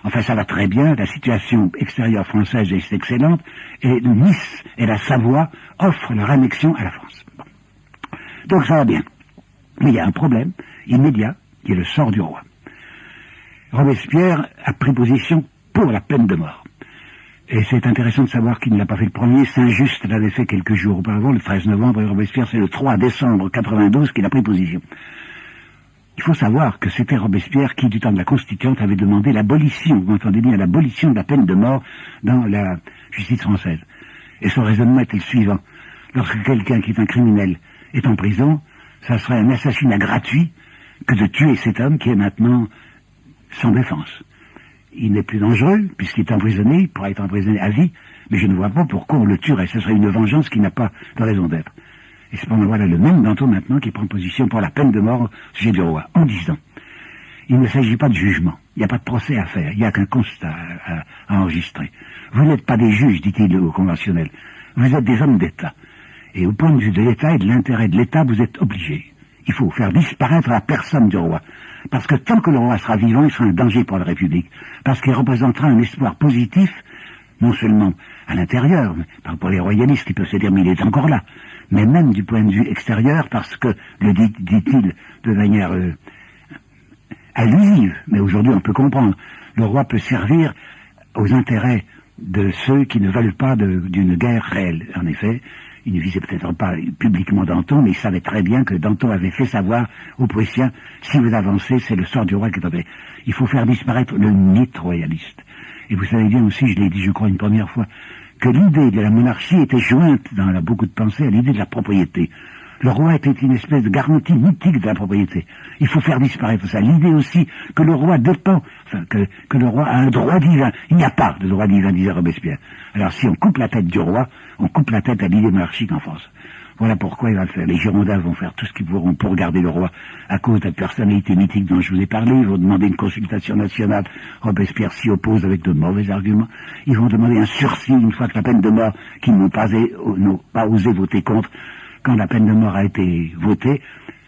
Enfin, ça va très bien, la situation extérieure française est excellente, et Nice et la Savoie offrent leur annexion à la France. Bon. Donc ça va bien. Mais il y a un problème immédiat, qui est le sort du roi. Robespierre a pris position pour la peine de mort. Et c'est intéressant de savoir qu'il ne l'a pas fait le premier. Saint-Just l'avait fait quelques jours auparavant, le 13 novembre, et Robespierre, c'est le 3 décembre 92 qu'il a pris position. Il faut savoir que c'était Robespierre qui, du temps de la Constituante, avait demandé l'abolition, vous entendez bien, l'abolition de la peine de mort dans la justice française. Et son raisonnement était le suivant. Lorsque quelqu'un qui est un criminel est en prison, ça serait un assassinat gratuit que de tuer cet homme qui est maintenant sans défense. Il n'est plus dangereux, puisqu'il est emprisonné, il pourra être emprisonné à vie, mais je ne vois pas pourquoi on le tuerait. Ce serait une vengeance qui n'a pas de raison d'être. Et cependant, voilà le même Danton maintenant qui prend position pour la peine de mort au sujet du roi, en disant, il ne s'agit pas de jugement, il n'y a pas de procès à faire, il n'y a qu'un constat à enregistrer. Vous n'êtes pas des juges, dit-il au conventionnel, vous êtes des hommes d'État. Et au point de vue de l'État et de l'intérêt de l'État, vous êtes obligés. Il faut faire disparaître la personne du roi. Parce que tant que le roi sera vivant, il sera un danger pour la République. Parce qu'il représentera un espoir positif, non seulement à l'intérieur, pour les royalistes qui peuvent se dire, mais il est encore là, mais même du point de vue extérieur, parce que, le dit-il de manière allusive, mais aujourd'hui on peut comprendre, le roi peut servir aux intérêts de ceux qui ne veulent pas d'une guerre réelle. En effet, il ne visait peut-être pas publiquement Danton, mais il savait très bien que Danton avait fait savoir aux Prussiens, si vous avancez, c'est le sort du roi qui est tombé. Il faut faire disparaître le mythe royaliste. Et vous savez bien aussi, je l'ai dit je crois une première fois, que l'idée de la monarchie était jointe dans beaucoup de pensées à l'idée de la propriété. Le roi était une espèce de garantie mythique de la propriété. Il faut faire disparaître ça. L'idée aussi que le roi dépend, enfin, que le roi a un droit divin. Il n'y a pas de droit divin, disait Robespierre. Alors si on coupe la tête du roi, on coupe la tête à l'idée monarchique en France. Voilà pourquoi il va le faire. Les Girondins vont faire tout ce qu'ils pourront pour garder le roi à cause de la personnalité mythique dont je vous ai parlé. Ils vont demander une consultation nationale. Robespierre s'y oppose avec de mauvais arguments. Ils vont demander un sursis une fois que la peine de mort, qu'ils n'ont pas osé voter contre, quand la peine de mort a été votée,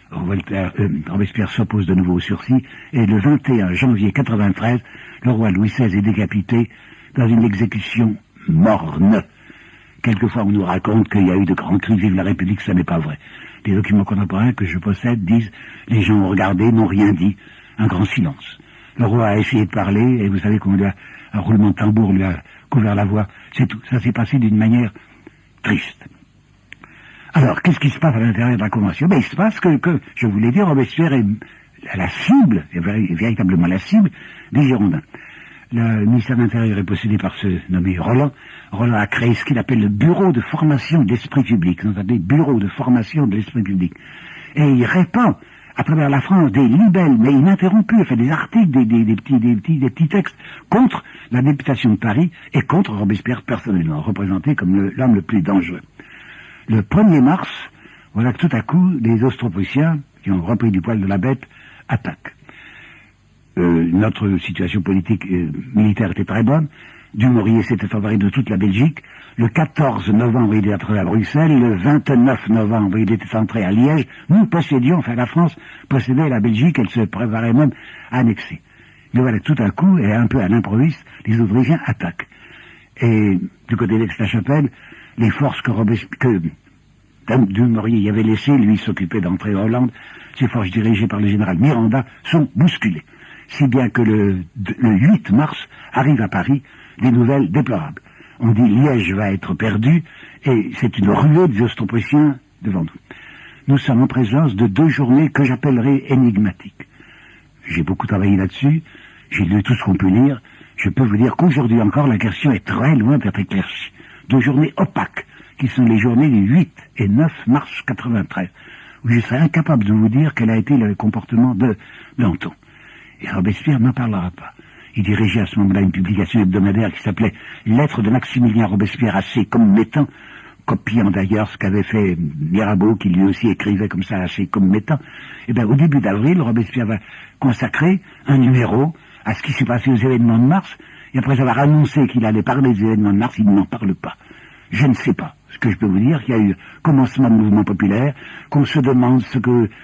Robespierre s'oppose de nouveau au sursis, et le 21 janvier 93, le roi Louis XVI est décapité dans une exécution morne. Quelquefois on nous raconte qu'il y a eu de grands cris, vive la République, ça n'est pas vrai. Les documents contemporains que je possède disent, les gens ont regardé, n'ont rien dit, un grand silence. Le roi a essayé de parler, et vous savez qu'on lui a, un roulement de tambour lui a couvert la voix, c'est tout. Ça s'est passé d'une manière triste. Alors, qu'est-ce qui se passe à l'intérieur de la Convention? Il se passe que je vous l'ai dit, Robespierre est la cible, est véritablement la cible des Girondins. Le ministère de l'Intérieur est possédé par ce nommé Roland. Roland a créé ce qu'il appelle le Bureau de formation de l'esprit public. Vous entendez, Bureau de formation de l'esprit public. Et il répand à travers la France des libelles, mais ininterrompus, il fait des articles, des petits textes contre la députation de Paris et contre Robespierre personnellement, représenté comme l'homme le plus dangereux. Le 1er mars, voilà que tout à coup, les Austro-Prussiens, qui ont repris du poil de la bête, attaquent. Notre situation politique et militaire était très bonne. Dumouriez s'était emparé de toute la Belgique. Le 14 novembre, il est entré à Bruxelles. Le 29 novembre, il était entré à Liège. Nous possédions, enfin la France possédait la Belgique, elle se préparait même à annexer. Mais voilà, tout à coup, et un peu à l'improviste, les Autrichiens attaquent. Et du côté d'Aix-la-Chapelle, les forces que Dumouriez y avait laissées, lui s'occupait d'entrer en Hollande, ces forces dirigées par le général Miranda, sont bousculées. Si bien que le 8 mars arrivent à Paris des nouvelles déplorables. On dit Liège va être perdu, et c'est une ruée des Austro-Prussiens devant nous. Nous sommes en présence de 2 journées que j'appellerai énigmatiques. J'ai beaucoup travaillé là-dessus, j'ai lu tout ce qu'on peut lire. Je peux vous dire qu'aujourd'hui encore, la question est très loin d'être éclaircie. 2 journées opaques, qui sont les journées du 8 et 9 mars 93, où je serais incapable de vous dire quel a été le comportement de Danton. Et Robespierre n'en parlera pas. Il dirigeait à ce moment-là une publication hebdomadaire qui s'appelait « Lettres de Maximilien Robespierre à ses commettants », copiant d'ailleurs ce qu'avait fait Mirabeau, qui lui aussi écrivait comme ça à ses commettants. Et bien, au début d'avril, Robespierre va consacrer un numéro à ce qui s'est passé aux événements de mars, et après avoir annoncé qu'il allait parler des événements de mars, il n'en parle pas. Je ne sais pas. Ce que je peux vous dire, qu'il y a eu commencement de mouvement populaire, qu'on se demande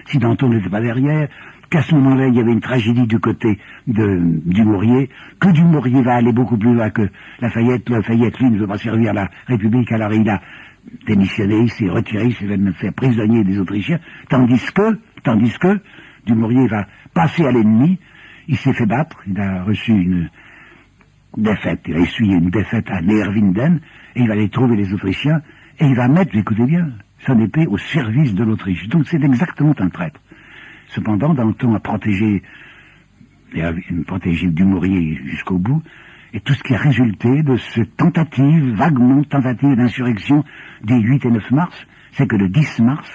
si Danton n'était pas derrière, qu'à ce moment-là, il y avait une tragédie du côté de Dumouriez, que Dumouriez va aller beaucoup plus loin que Lafayette. Lafayette, lui, ne veut pas servir la République, alors il a démissionné, il s'est retiré, il s'est même fait prisonnier des Autrichiens, tandis que Dumouriez va passer à l'ennemi, il s'est fait battre, il a reçu une défaite, il a essuyé une défaite à Neerwinden, et il va aller trouver les Autrichiens, et il va mettre, écoutez bien, son épée au service de l'Autriche. Donc c'est exactement un traître. Cependant, Danton a protégé Dumouriez jusqu'au bout, et tout ce qui a résulté de cette vaguement tentative d'insurrection des 8 et 9 mars, c'est que le 10 mars,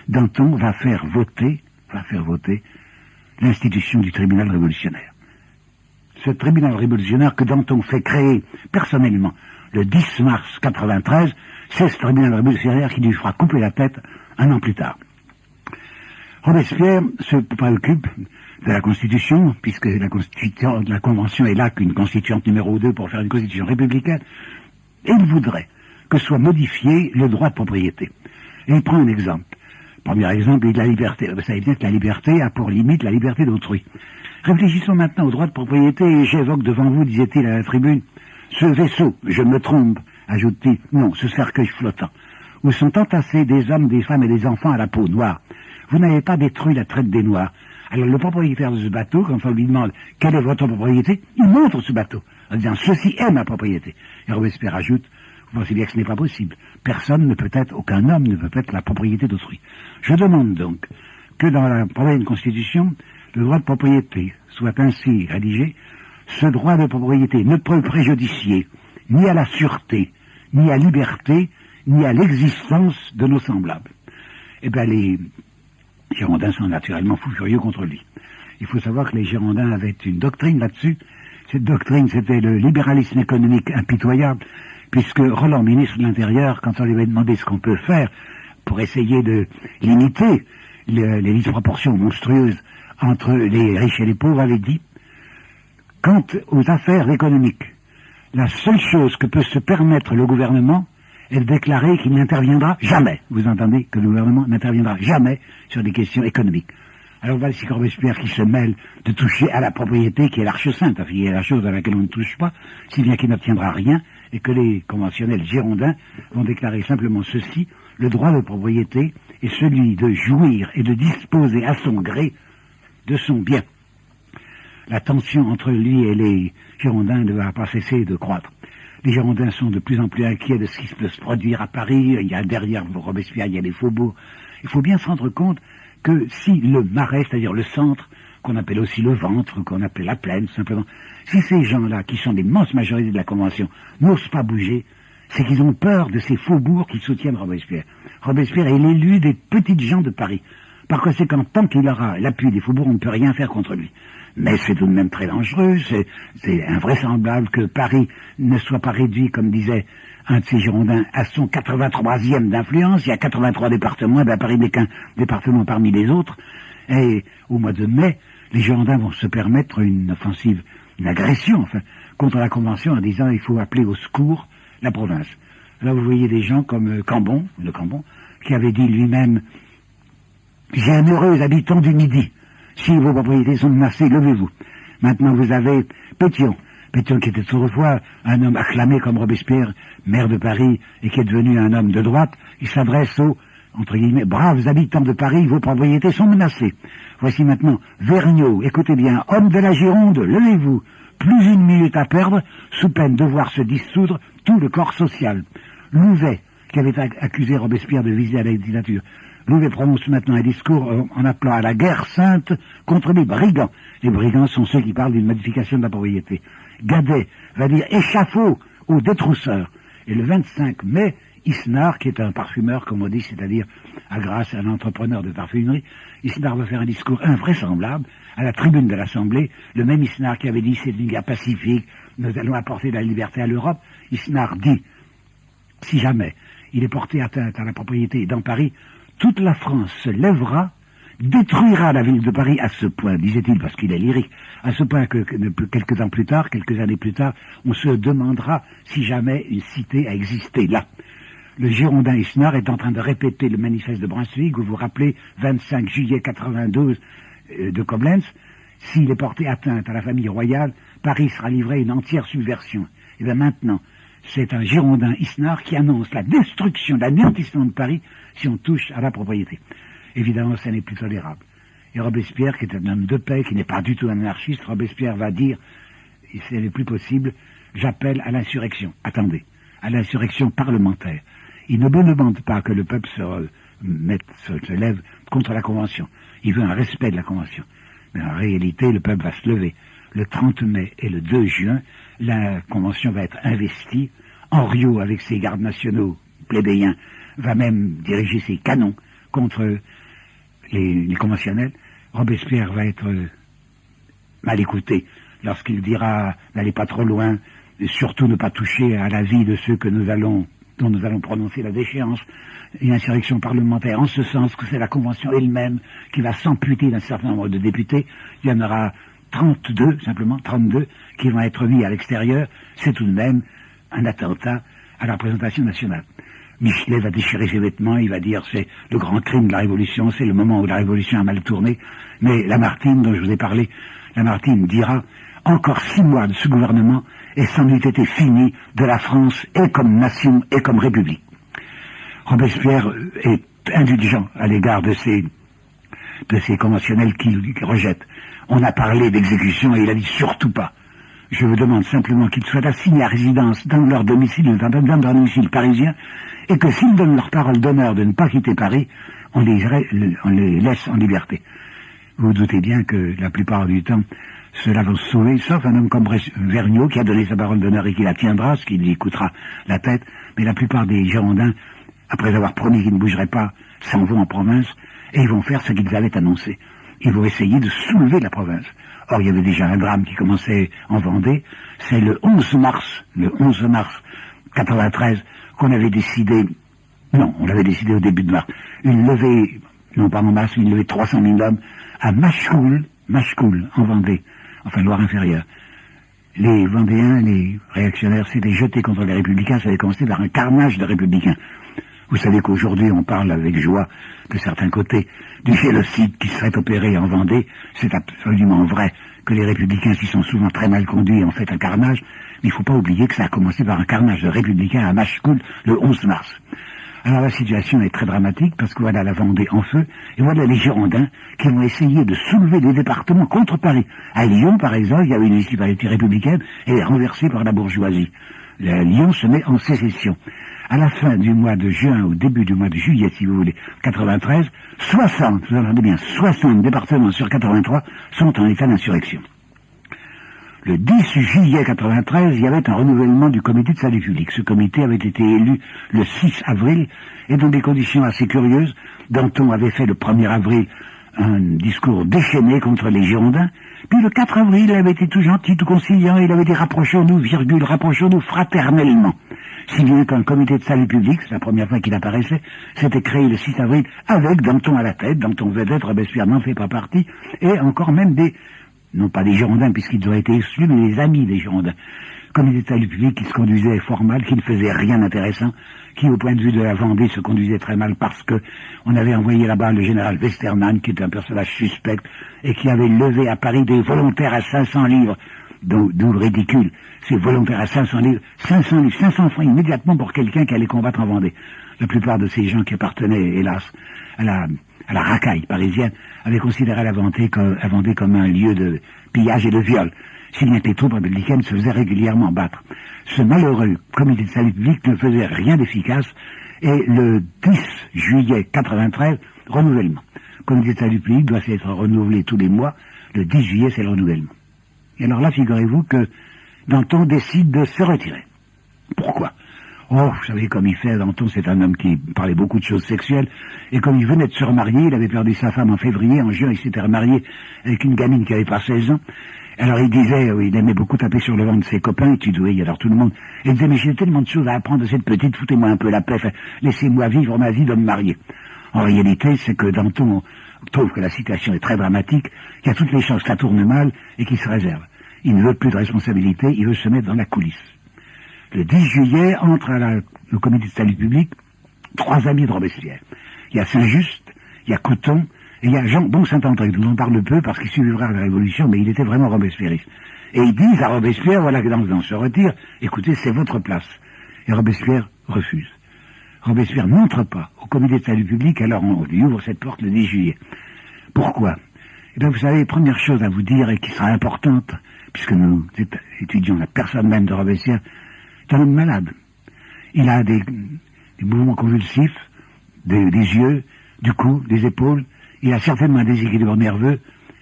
Danton va faire voter l'institution du tribunal révolutionnaire. Ce tribunal révolutionnaire que Danton fait créer personnellement le 10 mars 93, c'est ce tribunal révolutionnaire qui lui fera couper la tête un an plus tard. Robespierre se préoccupe de la Constitution, puisque la Convention est là qu'une constituante numéro 2 pour faire une Constitution républicaine, et il voudrait que soit modifié le droit de propriété. Et il prend un exemple. Premier exemple, il dit la liberté. Vous savez bien que la liberté a pour limite la liberté d'autrui. Réfléchissons maintenant au droit de propriété, et j'évoque devant vous, disait-il à la tribune, ce vaisseau, je me trompe, ajoute-t-il, non, ce cercueil flottant, où sont entassés des hommes, des femmes et des enfants à la peau noire. Vous n'avez pas détruit la traite des Noirs. Alors le propriétaire de ce bateau, quand on lui demande quelle est votre propriété, il montre ce bateau, en disant ceci est ma propriété. Et Robespierre ajoute, vous pensez bien que ce n'est pas possible. Aucun homme ne peut être la propriété d'autrui. Je demande donc que dans la prochaine Constitution, le droit de propriété soit ainsi rédigé. Ce droit de propriété ne peut préjudicier ni à la sûreté, ni à la liberté, ni à l'existence de nos semblables. Eh bien, les Girondins sont naturellement fous furieux contre lui. Il faut savoir que les Girondins avaient une doctrine là-dessus. Cette doctrine, c'était le libéralisme économique impitoyable, puisque Roland, ministre de l'Intérieur, quand on lui avait demandé ce qu'on peut faire pour essayer de limiter les disproportions monstrueuses entre les riches et les pauvres, avait dit, quant aux affaires économiques, la seule chose que peut se permettre le gouvernement est de déclarer qu'il n'interviendra jamais. Vous entendez que le gouvernement n'interviendra jamais sur des questions économiques. Alors voici Robespierre qui se mêle de toucher à la propriété qui est l'arche sainte, qui est la chose à laquelle on ne touche pas, si bien qu'il n'obtiendra rien, et que les conventionnels girondins vont déclarer simplement ceci, le droit de propriété est celui de jouir et de disposer à son gré de son bien. La tension entre lui et les Girondins ne va pas cesser de croître. Les Girondins sont de plus en plus inquiets de ce qui peut se produire à Paris. Il y a derrière Robespierre, il y a les faubourgs. Il faut bien se rendre compte que si le marais, c'est-à-dire le centre, qu'on appelle aussi le ventre, qu'on appelle la plaine, simplement, si ces gens-là, qui sont l'immense majorité de la Convention, n'osent pas bouger, c'est qu'ils ont peur de ces faubourgs qui soutiennent Robespierre. Robespierre est l'élu des petites gens de Paris. Par conséquent, tant qu'il aura l'appui des faubourgs, on ne peut rien faire contre lui. Mais c'est tout de même très dangereux, c'est invraisemblable que Paris ne soit pas réduit, comme disait un de ces Girondins, à son 83e d'influence. Il y a 83 départements, ben Paris n'est qu'un département parmi les autres. Et au mois de mai, les Girondins vont se permettre une offensive, une agression, enfin, contre la Convention en disant il faut appeler au secours la province. Là, vous voyez des gens comme Cambon, qui avait dit lui-même « J'ai un heureux habitant du Midi. Si vos propriétés sont menacées, levez-vous. » Maintenant, vous avez Pétion qui était autrefois un homme acclamé comme Robespierre, maire de Paris, et qui est devenu un homme de droite. Il s'adresse aux, entre guillemets, braves habitants de Paris, vos propriétés sont menacées. Voici maintenant Vergniaud, écoutez bien, homme de la Gironde, levez-vous. Plus une minute à perdre, sous peine de voir se dissoudre tout le corps social. Louvet, qui avait accusé Robespierre de viser à la dictature. Louvet prononce maintenant un discours en appelant à la guerre sainte contre les brigands. Les brigands sont ceux qui parlent d'une modification de la propriété. Gadet va dire échafaud aux détrousseurs. Et le 25 mai, Isnard, qui est un parfumeur, comme on dit, c'est-à-dire grâce à un entrepreneur de parfumerie, Isnard va faire un discours invraisemblable à la tribune de l'Assemblée. Le même Isnard qui avait dit c'est une guerre pacifique, nous allons apporter la liberté à l'Europe. Isnard dit, si jamais il est porté atteinte à la propriété dans Paris, toute la France se lèvera, détruira la ville de Paris à ce point, disait-il, parce qu'il est lyrique, à ce point que quelques années plus tard, on se demandera si jamais une cité a existé là. Le Girondin Isnard est en train de répéter le manifeste de Brunswick, vous vous rappelez, 25 juillet 92, de Koblenz, s'il est porté atteinte à la famille royale, Paris sera livré à une entière subversion. Et bien maintenant, c'est un Girondin Isnard qui annonce la destruction, l'anéantissement de Paris si on touche à la propriété. Évidemment, ça n'est plus tolérable. Et Robespierre, qui est un homme de paix, qui n'est pas du tout un anarchiste, Robespierre va dire, et ce n'est plus possible, j'appelle à l'insurrection. Attendez, à l'insurrection parlementaire. Il ne demande pas que le peuple se lève contre la Convention. Il veut un respect de la Convention. Mais en réalité, le peuple va se lever. Le 30 mai et le 2 juin, la Convention va être investie. Henriot, avec ses gardes nationaux plébéiens, va même diriger ses canons contre les conventionnels. Robespierre va être mal écouté lorsqu'il dira n'allez pas trop loin, et surtout ne pas toucher à la vie de ceux dont nous allons prononcer la déchéance. Une insurrection parlementaire en ce sens que c'est la Convention elle-même qui va s'amputer d'un certain nombre de députés. Il y en aura 32, simplement 32, qui vont être mis à l'extérieur. C'est tout de même un attentat à la représentation nationale. Michelet va déchirer ses vêtements, il va dire c'est le grand crime de la Révolution, c'est le moment où la Révolution a mal tourné. Mais Lamartine, dont je vous ai parlé, Lamartine dira encore 6 mois de ce gouvernement et c'en eût été fini de la France et comme nation et comme république. Robespierre est indulgent à l'égard de ces conventionnels qu'il rejette. On a parlé d'exécution et il a dit surtout pas. Je vous demande simplement qu'ils soient assignés à résidence dans leur domicile, dans leur domicile parisien, et que s'ils donnent leur parole d'honneur de ne pas quitter Paris, on les laisse en liberté. Vous vous doutez bien que la plupart du temps, cela va se sauver, sauf un homme comme Vergniaud qui a donné sa parole d'honneur et qui la tiendra, ce qui lui coûtera la tête, mais la plupart des Girondins, après avoir promis qu'ils ne bougeraient pas, s'en vont en province, et ils vont faire ce qu'ils avaient annoncé. Ils vont essayer de soulever la province. Or, il y avait déjà un drame qui commençait en Vendée. C'est le 11 mars 93, qu'on avait décidé, non, on l'avait décidé au début de mars, une levée, non pas en mars, une levée de 300 000 hommes à Machecoul, en Vendée, enfin Loire-Inférieure. Les Vendéens, les réactionnaires, s'étaient jetés contre les Républicains, ça avait commencé par un carnage de Républicains. Vous savez qu'aujourd'hui, on parle avec joie de certains côtés du génocide qui serait opéré en Vendée. C'est absolument vrai que les Républicains s'y sont souvent très mal conduits et ont fait un carnage. Mais il ne faut pas oublier que ça a commencé par un carnage de Républicains à Machecoul le 11 mars. Alors la situation est très dramatique parce que voilà la Vendée en feu et voilà les Girondins qui vont essayer de soulever des départements contre Paris. À Lyon, par exemple, il y avait une municipalité républicaine et elle est renversée par la bourgeoisie. Lyon se met en sécession. À la fin du mois de juin, au début du mois de juillet, si vous voulez, 93, 60, vous entendez bien, 60 départements sur 83 sont en état d'insurrection. Le 10 juillet 93, il y avait un renouvellement du comité de salut public. Ce comité avait été élu le 6 avril, et dans des conditions assez curieuses. Danton avait fait le 1er avril un discours déchaîné contre les Girondins, puis le 4 avril, il avait été tout gentil, tout conciliant, il avait dit rapprochons-nous, rapprochons-nous fraternellement. Si bien qu'un comité de salut public, c'est la première fois qu'il apparaissait, s'était créé le 6 avril avec Danton à la tête. Danton vedette, Robespierre n'en fait pas partie, et encore même non pas des Girondins puisqu'ils auraient été exclus, mais des amis des Girondins. Comité de salut public qui se conduisait fort mal, qui ne faisait rien d'intéressant, qui au point de vue de la Vendée se conduisait très mal parce que on avait envoyé là-bas le général Westermann, qui était un personnage suspect, et qui avait levé à Paris des volontaires à 500 livres, d'où le ridicule. Ces volontaires à 500 livres, 500 francs immédiatement pour quelqu'un qui allait combattre en Vendée. La plupart de ces gens qui appartenaient, hélas, à la racaille parisienne, avaient considéré la Vendée comme un lieu de pillage et de viol, si bien que les troupes républicaines se faisaient régulièrement battre. Ce malheureux comité de salut public ne faisait rien d'efficace, et le 10 juillet 93, renouvellement. Le comité de salut public doit être renouvelé tous les mois, le 10 juillet c'est le renouvellement. Et alors là, figurez-vous que Danton décide de se retirer. Pourquoi ? Oh, vous savez, comme il fait, Danton, c'est un homme qui parlait beaucoup de choses sexuelles, et comme il venait de se remarier, il avait perdu sa femme en février, en juin, il s'était remarié avec une gamine qui avait pas 16 ans. Alors il disait, il aimait beaucoup taper sur le ventre de ses copains, et tu douais, alors tout le monde. Et il disait, mais j'ai tellement de choses à apprendre de cette petite, foutez-moi un peu la paix, laissez-moi vivre ma vie d'homme marié. En réalité, c'est que Danton trouve que la situation est très dramatique, qu'il y a toutes les chances que ça tourne mal, et qu'il se réserve. Il ne veut plus de responsabilité, il veut se mettre dans la coulisse. Le 10 juillet, entre le comité de salut public 3 amis de Robespierre. Il y a Saint-Just, il y a Couthon, Et il y a Jean Bon Saint-André, dont on parle peu parce qu'il suivra la Révolution, mais il était vraiment robespierriste. Et ils disent à Robespierre, voilà que dans se retire, écoutez, c'est votre place. Et Robespierre refuse. Robespierre n'entre pas au comité de salut public, alors on lui ouvre cette porte le 10 juillet. Pourquoi? Eh bien, vous savez, première chose à vous dire, et qui sera importante, puisque nous étudions la personne même de Robespierre, c'est un homme malade. Il a des mouvements convulsifs, des yeux, du cou, des épaules. Il a certainement un déséquilibre nerveux.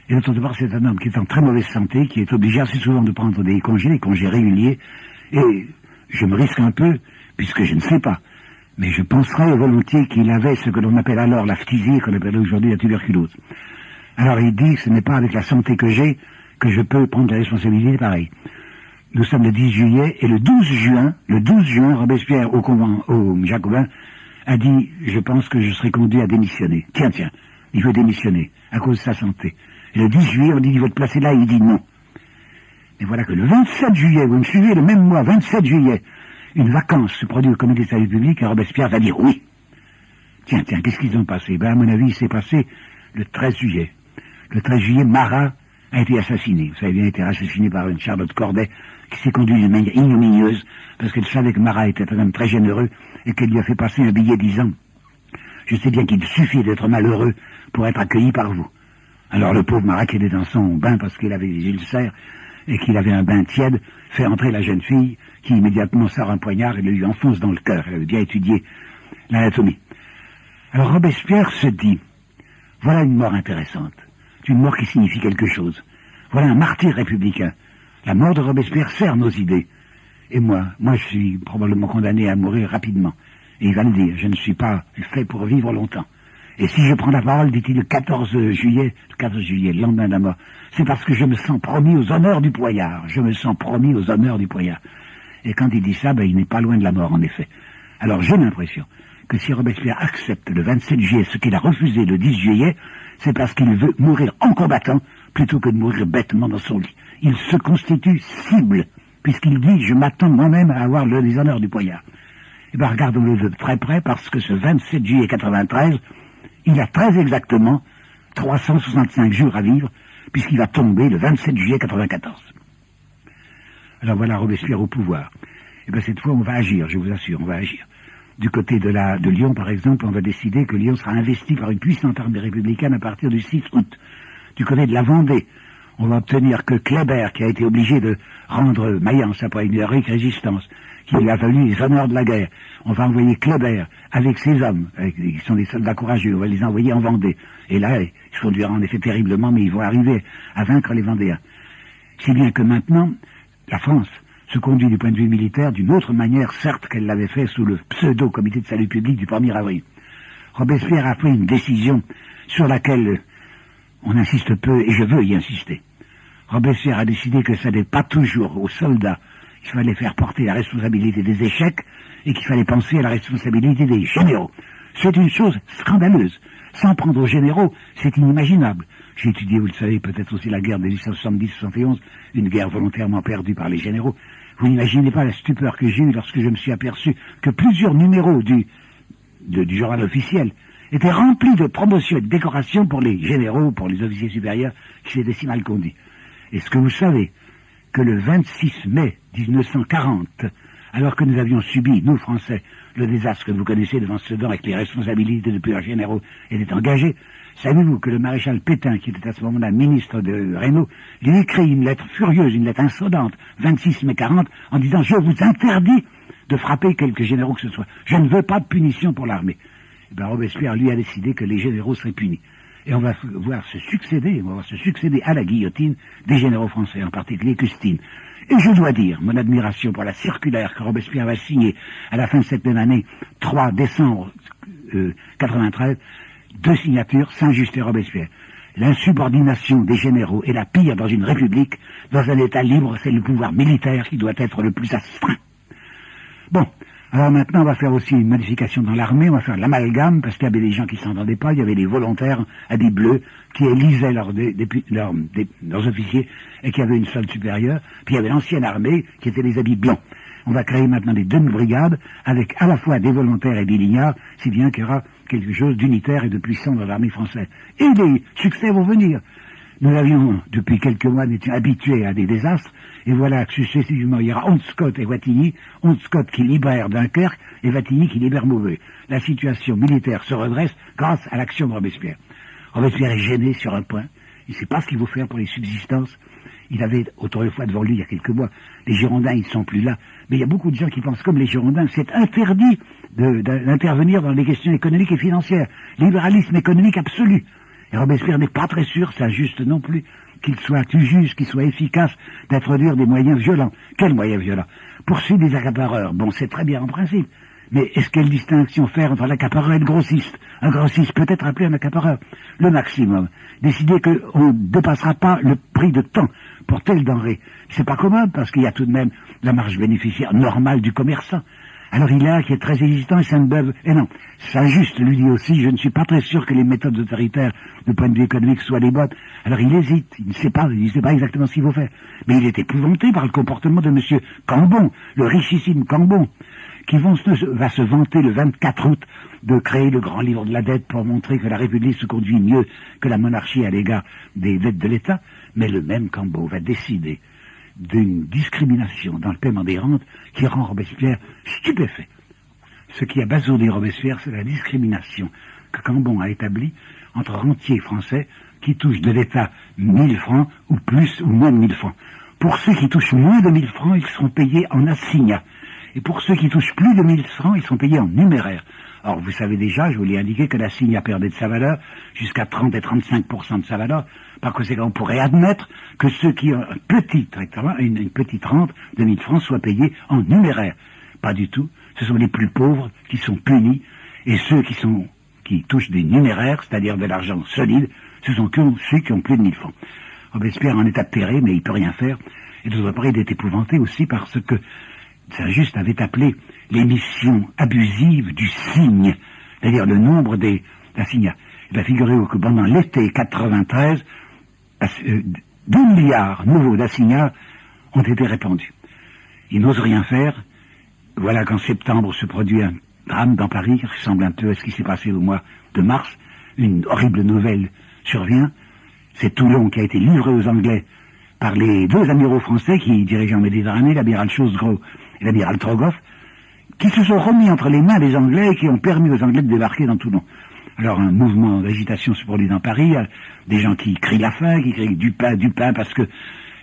Et d'autre part, c'est un homme qui est en très mauvaise santé, qui est obligé assez souvent de prendre des congés réguliers. Et je me risque un peu, puisque je ne sais pas. Mais je penserais volontiers qu'il avait ce que l'on appelle alors la phtisie, qu'on appelle aujourd'hui la tuberculose. Alors il dit, ce n'est pas avec la santé que j'ai que je peux prendre la responsabilité pareille. Nous sommes le 10 juillet, et le 12 juin, Robespierre, au Jacobin, a dit, je pense que je serai conduit à démissionner. Tiens, il veut démissionner, à cause de sa santé. Et le 10 juillet, on dit, il veut te placer là, il dit non. Mais voilà que le 27 juillet, vous me suivez, le même mois, 27 juillet, une vacance se produit au comité de salut public, et Robespierre va dire oui. Tiens, qu'est-ce qu'ils ont passé? Ben, à mon avis, il s'est passé le 13 juillet. Le 13 juillet, Marat a été assassiné. Vous savez bien, il a été assassiné par une Charlotte Corday, qui s'est conduite d'une manière ignominieuse, parce qu'elle savait que Marat était un homme très généreux, et qu'elle lui a fait passer un billet disant, je sais bien qu'il suffit d'être malheureux pour être accueilli par vous. Alors le pauvre Marat, qui était dans son bain parce qu'il avait des ulcères, et qu'il avait un bain tiède, fait entrer la jeune fille, qui immédiatement sort un poignard et le lui enfonce dans le cœur. Elle avait bien étudié l'anatomie. Alors Robespierre se dit, voilà une mort intéressante, une mort qui signifie quelque chose. Voilà un martyr républicain. La mort de Robespierre sert nos idées. Et moi je suis probablement condamné à mourir rapidement. Et il va le dire, je ne suis pas fait pour vivre longtemps. Et si je prends la parole, dit-il, le 14 juillet, le lendemain de la mort, c'est parce que je me sens promis aux honneurs du poignard. Je me sens promis aux honneurs du poignard. Et quand il dit ça, ben, il n'est pas loin de la mort, en effet. Alors j'ai l'impression que si Robespierre accepte le 27 juillet ce qu'il a refusé le 10 juillet, c'est parce qu'il veut mourir en combattant plutôt que de mourir bêtement dans son lit. Il se constitue cible, puisqu'il dit « je m'attends moi-même à avoir les honneurs du poignard ». Eh bien, regardons-le de très près, parce que ce 27 juillet 93, il a très exactement 365 jours à vivre, puisqu'il va tomber le 27 juillet 94. Alors voilà Robespierre au pouvoir. Et bien cette fois, on va agir, je vous assure, on va agir. Du côté de Lyon, par exemple, on va décider que Lyon sera investi par une puissante armée républicaine à partir du 6 août. Du côté de la Vendée, on va obtenir que Kléber, qui a été obligé de rendre Mayence après une héroïque résistance, qui lui a valu les honneurs de la guerre, on va envoyer Kléber avec ses hommes, qui sont des soldats courageux, on va les envoyer en Vendée. Et là, ils se conduiront en effet terriblement, mais ils vont arriver à vaincre les Vendéens. Si bien que maintenant, la France se conduit du point de vue militaire d'une autre manière, certes, qu'elle l'avait fait sous le pseudo-comité de salut public du 1er avril. Robespierre a pris une décision sur laquelle on insiste peu, et je veux y insister. Robespierre a décidé que ça n'est pas toujours aux soldats qu'il fallait faire porter la responsabilité des échecs, et qu'il fallait penser à la responsabilité des généraux. C'est une chose scandaleuse. S'en prendre aux généraux, c'est inimaginable. J'ai étudié, vous le savez, peut-être aussi la guerre de 1870-71, une guerre volontairement perdue par les généraux. Vous n'imaginez pas la stupeur que j'ai eue lorsque je me suis aperçu que plusieurs numéros du journal officiel étaient remplis de promotions et de décorations pour les généraux, pour les officiers supérieurs qui s'étaient si mal conduits. Est-ce que vous savez que le 26 mai 1940, alors que nous avions subi, nous Français, le désastre que vous connaissez devant Sedan avec les responsabilités de plusieurs généraux étaient engagées, savez-vous que le maréchal Pétain, qui était à ce moment-là ministre de Reynaud, lui écrit une lettre furieuse, une lettre insolente, 26 mai 40, en disant « Je vous interdis de frapper quelques généraux que ce soit. Je ne veux pas de punition pour l'armée. » Et bien Robespierre, lui, a décidé que les généraux seraient punis. Et on va voir se succéder à la guillotine des généraux français, en particulier Custine. Et je dois dire mon admiration pour la circulaire que Robespierre va signer à la fin de cette même année, 3 décembre 93, 2 signatures, Saint-Just et Robespierre. L'insubordination des généraux est la pire dans une république. Dans un État libre, c'est le pouvoir militaire qui doit être le plus astreint. Bon, alors maintenant on va faire aussi une modification dans l'armée, on va faire l'amalgame, parce qu'il y avait des gens qui ne s'entendaient pas, il y avait des volontaires habits bleus qui élisaient leurs officiers et qui avaient une solde supérieure, puis il y avait l'ancienne armée qui était les habits blancs. On va créer maintenant des demi-brigades avec à la fois des volontaires et des lignards, si bien qu'il y aura quelque chose d'unitaire et de puissant dans l'armée française. Et les succès vont venir. Nous avions, depuis quelques mois, nous étions habitués à des désastres, et voilà que successivement, il y aura Scott et Wattignies, Scott qui libère Dunkerque, et Wattignies qui libère Maubeuge. La situation militaire se redresse grâce à l'action de Robespierre. Robespierre est gêné sur un point. Il ne sait pas ce qu'il faut faire pour les subsistances. Il avait autrefois devant lui, il y a quelques mois, les Girondins, ils ne sont plus là. Mais il y a beaucoup de gens qui pensent comme les Girondins, c'est interdit d'intervenir dans les questions économiques et financières. Libéralisme économique absolu. Et Robespierre n'est pas très sûr, c'est injuste non plus, qu'il soit juste, qu'il soit efficace d'introduire des moyens violents. Quels moyens violents? Poursuivre des accapareurs. Bon, c'est très bien en principe. Mais est-ce quelle distinction faire entre l'accapareur et le grossiste? Un grossiste peut être appelé un accapareur. Le maximum. Décider qu'on ne dépassera pas le prix de temps pour telle denrée. C'est pas commode parce qu'il y a tout de même la marge bénéficiaire normale du commerçant. Alors il est là qui est très hésitant et Sainte-Beuve. Et non, Saint-Just lui dit aussi, je ne suis pas très sûr que les méthodes autoritaires du point de vue économique soient les bonnes. Alors il hésite, il ne sait pas exactement ce qu'il faut faire. Mais il est épouvanté par le comportement de M. Cambon, le richissime Cambon, qui va se vanter le 24 août de créer le grand livre de la dette pour montrer que la République se conduit mieux que la monarchie à l'égard des dettes de l'État. Mais le même Cambon va décider d'une discrimination dans le paiement des rentes qui rend Robespierre stupéfait. Ce qui a basourdi Robespierre, c'est la discrimination que Cambon a établie entre rentiers français qui touchent de l'État 1000 francs ou plus ou moins de 1000 francs. Pour ceux qui touchent moins de 1000 francs, ils seront payés en assignat. Et pour ceux qui touchent plus de 1000 francs, ils sont payés en numéraire. Or, vous savez déjà, je vous l'ai indiqué, que l'assignat perdait de sa valeur jusqu'à 30 et 35% de sa valeur. Par conséquent, on pourrait admettre que ceux qui ont un petit traitement, une petite rente de 1000 francs soient payés en numéraire. Pas du tout. Ce sont les plus pauvres qui sont punis. Et ceux qui touchent des numéraires, c'est-à-dire de l'argent solide, ce sont que ceux qui ont plus de 1000 francs. Robespierre en est atterré, mais il peut rien faire. Et d'autre part, il est épouvanté aussi parce que Saint-Just avait appelé l'émission abusive du cygne, c'est-à-dire le nombre d'assignats. Et bien, figurez-vous que pendant l'été 93, 2 milliards nouveaux d'assignats ont été répandus. Ils n'osent rien faire. Voilà qu'en septembre se produit un drame dans Paris, qui ressemble un peu à ce qui s'est passé au mois de mars. Une horrible nouvelle survient. C'est Toulon qui a été livré aux Anglais par les 2 amiraux français qui dirigeaient en Méditerranée, l'amiral Chosgros et l'amiral Trogoff, qui se sont remis entre les mains des Anglais et qui ont permis aux Anglais de débarquer dans Toulon. Alors un mouvement d'agitation se produit dans Paris, des gens qui crient la faim, qui crient du pain, parce que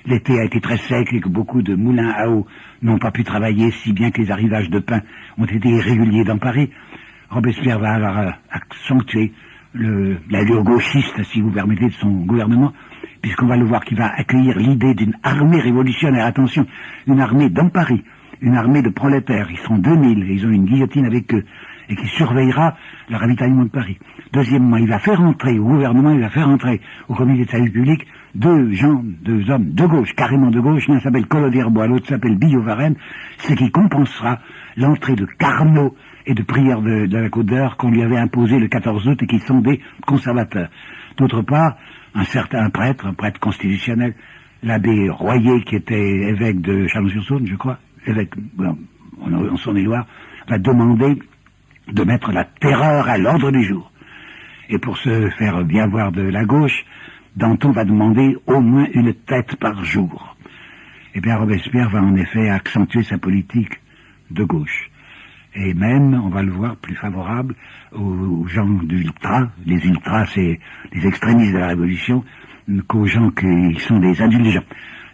l'été a été très sec et que beaucoup de moulins à eau n'ont pas pu travailler, si bien que les arrivages de pain ont été irréguliers dans Paris. Robespierre va avoir accentué l'allure gauchiste, si vous permettez, de son gouvernement, puisqu'on va le voir qui va accueillir l'idée d'une armée révolutionnaire, attention, une armée dans Paris, une armée de prolétaires, ils sont 2000, et ils ont une guillotine avec eux, et qui surveillera le ravitaillement de Paris. Deuxièmement, il va faire entrer au gouvernement, il va faire entrer au comité de salut public 2 hommes de gauche, carrément de gauche, l'un s'appelle Collot-d'Herbois, l'autre s'appelle Billaud-Varenne, ce qui compensera l'entrée de Carnot et de Prieur de la Côte d'Or qu'on lui avait imposé le 14 août et qui sont des conservateurs. D'autre part, un prêtre constitutionnel, l'abbé Royer, qui était évêque de Chalon-sur-Saône, je crois, en Saône-et-Loire, va demander de mettre la terreur à l'ordre du jour. Et pour se faire bien voir de la gauche, Danton va demander au moins une tête par jour. Et bien Robespierre va en effet accentuer sa politique de gauche. Et même, on va le voir, plus favorable aux gens d'ultra. Les ultras, c'est les extrémistes de la Révolution, qu'aux gens qui sont des indulgents.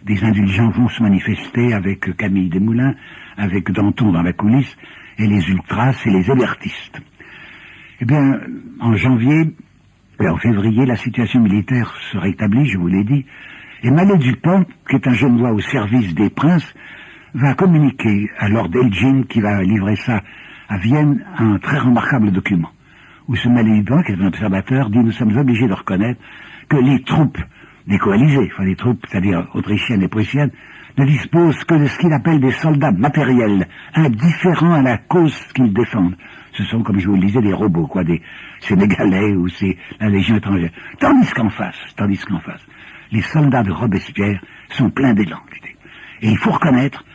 Des indulgents vont se manifester avec Camille Desmoulins, avec Danton dans la coulisse, et les ultras, c'est les hébertistes. Eh bien, en janvier et en février, la situation militaire se rétablit, je vous l'ai dit, et Mallet Dupont, qui est un jeune roi au service des princes, va communiquer à Lord Elgin, qui va livrer ça à Vienne, un très remarquable document, où ce Mallet Dupont, qui est un observateur, dit « Nous sommes obligés de reconnaître que les troupes des coalisés, enfin les troupes, c'est-à-dire autrichiennes et prussiennes, ne disposent que de ce qu'il appelle des soldats matériels, indifférents à la cause qu'ils défendent. Ce sont, comme je vous le disais, des robots, quoi, des Sénégalais ou c'est la Légion étrangère. Tandis qu'en face, les soldats de Robespierre sont pleins d'élan. Et il faut reconnaître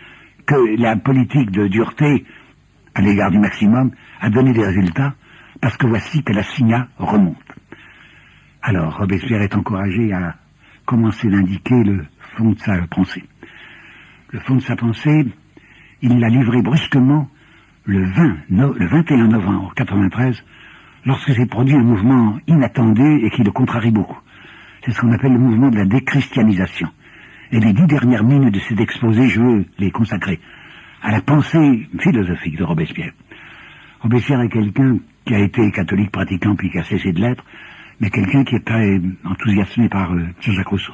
que la politique de dureté à l'égard du maximum a donné des résultats, parce que voici que la signa remonte. Alors, Robespierre est encouragé à commencer d'indiquer le fond de sa pensée. Le fond de sa pensée, il l'a livré brusquement le 21 novembre 1993, lorsque s'est produit un mouvement inattendu et qui le contrarie beaucoup. C'est ce qu'on appelle le mouvement de la déchristianisation. Et les 10 dernières minutes de cet exposé, je veux les consacrer à la pensée philosophique de Robespierre. Robespierre est quelqu'un qui a été catholique pratiquant puis qui a cessé de l'être, mais quelqu'un qui est très enthousiasmé par Jean-Jacques Rousseau.